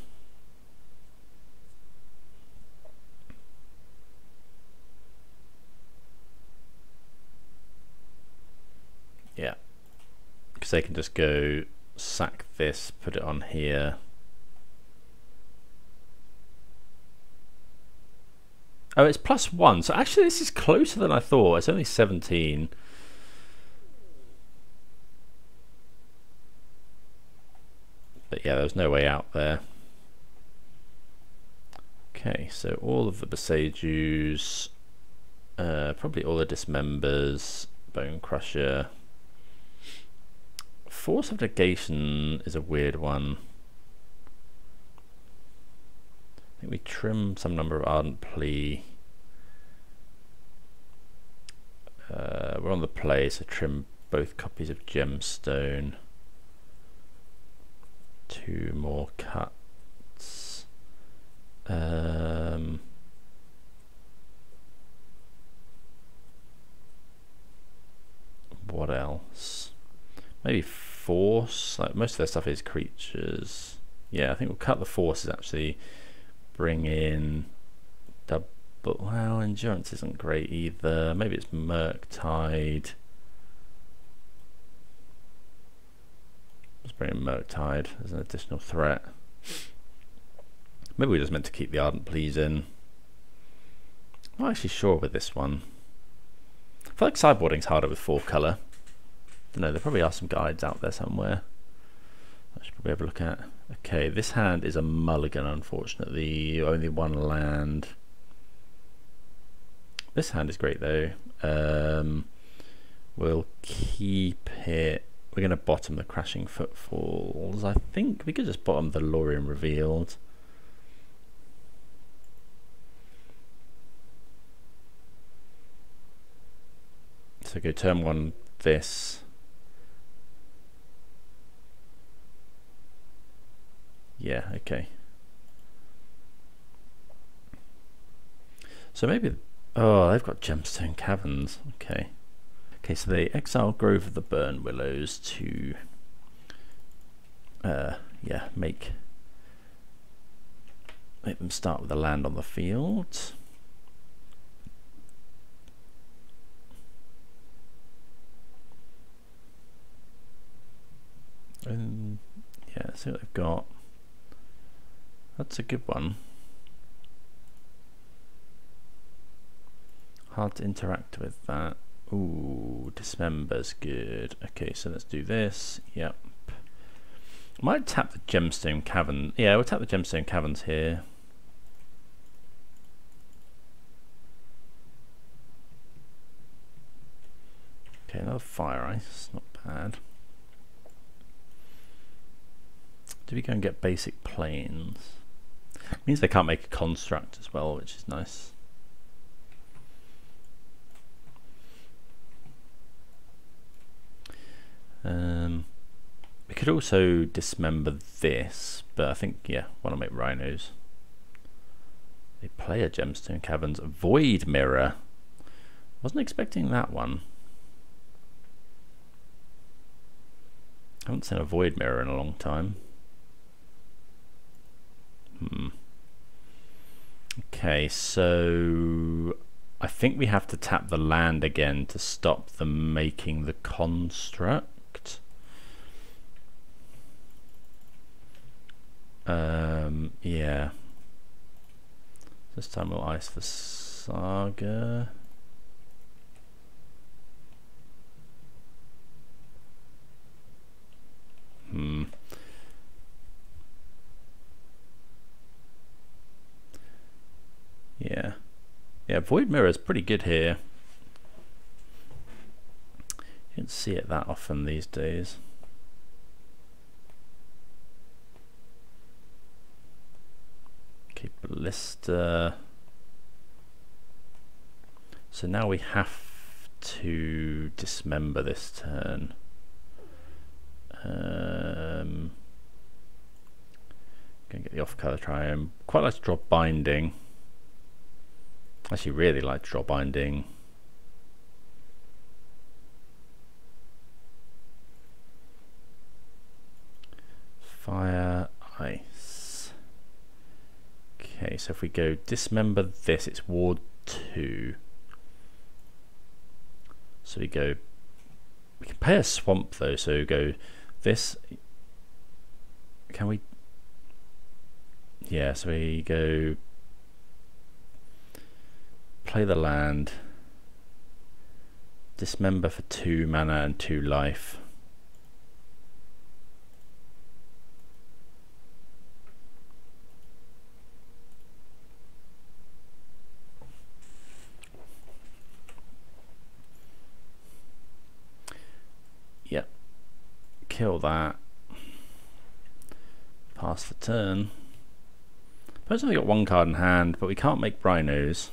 Yeah. Because they can just go sack this, put it on here. Oh, it's +1. So actually this is closer than I thought. It's only 17. But yeah, there's no way out there. Okay, so all of the Besaidu's, probably all the Dismembers, Bone Crusher. Force of Negation is a weird one. I think we trim some number of Ardent Plea. We're on the play, so trim both copies of Gemstone. 2 more cuts. What else? Maybe force. Like most of their stuff is creatures. Yeah, I think we'll cut the forces. Actually, bring in double. Well, endurance isn't great either. Maybe it's Murktide. Let's bring in Murktide as an additional threat. Maybe we're just meant to keep the Ardent Pleas in. I'm not actually sure with this one. I feel like sideboarding's harder with 4 colour. I don't know, there probably are some guides out there somewhere I should probably have a look at. Okay, this hand is a mulligan, unfortunately. Only 1 land. This hand is great though. We'll keep it. We're going to bottom the Crashing Footfalls. I think we could just bottom the Lorien Revealed. So go turn 1 this. Yeah, okay. So maybe, oh, they've got Gemstone Caverns. Okay. Okay, so they exile Grove of the Burn Willows to, yeah, make them start with a land on the field. And yeah, let's see what they've got. That's a good one. Hard to interact with that. Ooh, Dismember's good. Okay, so let's do this. Yep. Might tap the Gemstone Cavern. Yeah, we'll tap the Gemstone Caverns here. Okay, another Fire Ice. Not bad. Do we go and get basic planes? Means they can't make a construct as well, which is nice. We could also dismember this, but I think, yeah, want to make Rhinos. They play a Gemstone Caverns. Void Mirror. Wasn't expecting that one. Haven't seen a Void Mirror in a long time. Okay, so I think we have to tap the land again to stop them making the construct. Yeah. This time we'll ice the Saga. Yeah. Yeah, Void Mirror is pretty good here. You don't see it that often these days. Okay, Ballista. So now we have to dismember this turn. Gonna get the off color triumph. Quite like to draw binding. Actually really like to draw binding. Fire, ice. Okay, so if we go dismember this, it's ward 2. So we go, we can pay a swamp though, so go this, can we, yeah, so we go play the land, dismember for 2 mana and 2 life. Yep, kill that, pass the turn. Suppose only got 1 card in hand, but we can't make Rhinos.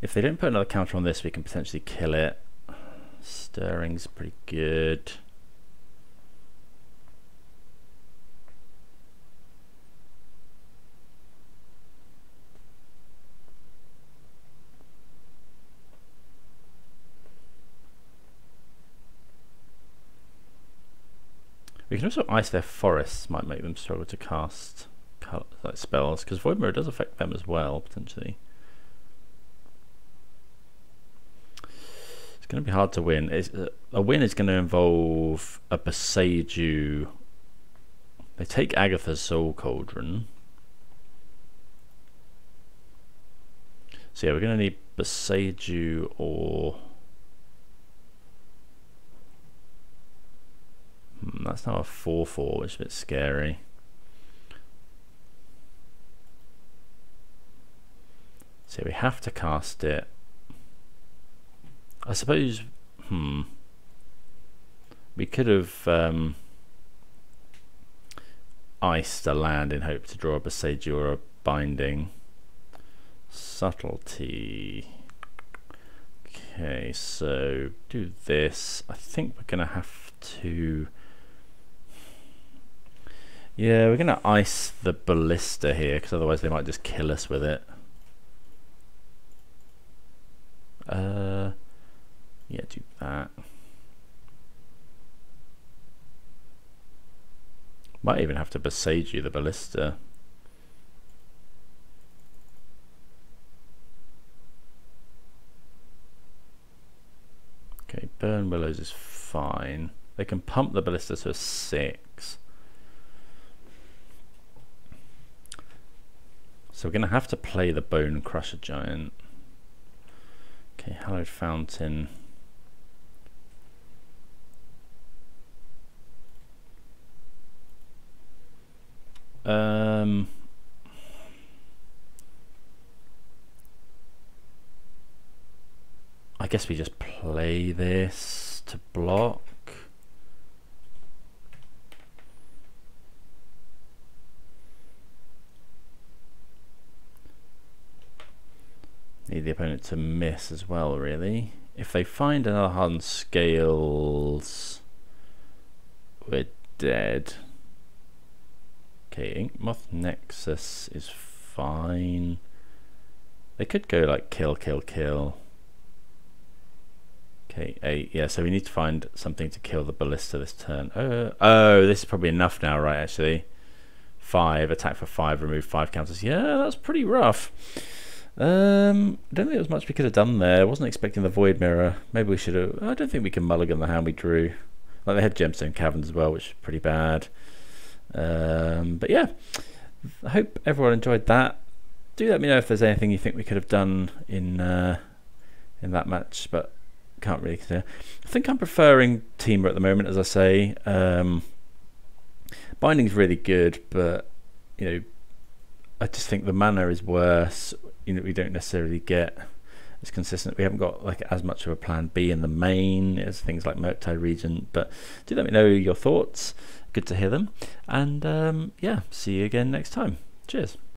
If they don't put another counter on this, we can potentially kill it. Stirring's pretty good. We can also ice their forests, might make them struggle to cast like spells, because Void Mirror does affect them as well, potentially. It's going to be hard to win. A win is going to involve a Boseiju. They take Agatha's Soul Cauldron. So yeah, we're going to need Boseiju or... that's now a 4/4, which is a bit scary. So we have to cast it. I suppose, we could have iced a land in hope to draw a Boseiju or a binding. Subtlety. Okay, so do this. I think we're going to have to... yeah, we're going to ice the Ballista here, because otherwise they might just kill us with it. Yeah, do that. Might even have to Boseiju the Ballista. Okay, Burn Willows is fine. They can pump the Ballista to a 6. So we're going to have to play the Bone Crusher Giant. Okay, Hallowed Fountain. I guess we just play this to block. Need the opponent to miss as well, really. If they find another Hardened Scales, we're dead. Okay, Inkmoth Nexus is fine. They could go like kill, kill, kill. Okay, 8. Yeah, so we need to find something to kill the Ballista this turn. Oh, this is probably enough now, right, actually. 5, attack for 5, remove 5 counters. Yeah, that's pretty rough. I don't think there was much we could have done there. I wasn't expecting the Void Mirror. Maybe we should have... I don't think we can mulligan the hand we drew. Like, they had Gemstone Caverns as well, which is pretty bad. But yeah, I hope everyone enjoyed that. Do let me know if there's anything you think we could have done in that match, but can't really consider. I think I'm preferring Teamer at the moment, as I say. Binding's really good, but you know, I just think the mana is worse. You know, we don't necessarily get as consistent. We haven't got like as much of a plan B in the main as things like Murktide Regent. But do let me know your thoughts. Good to hear them. And yeah, see you again next time. Cheers.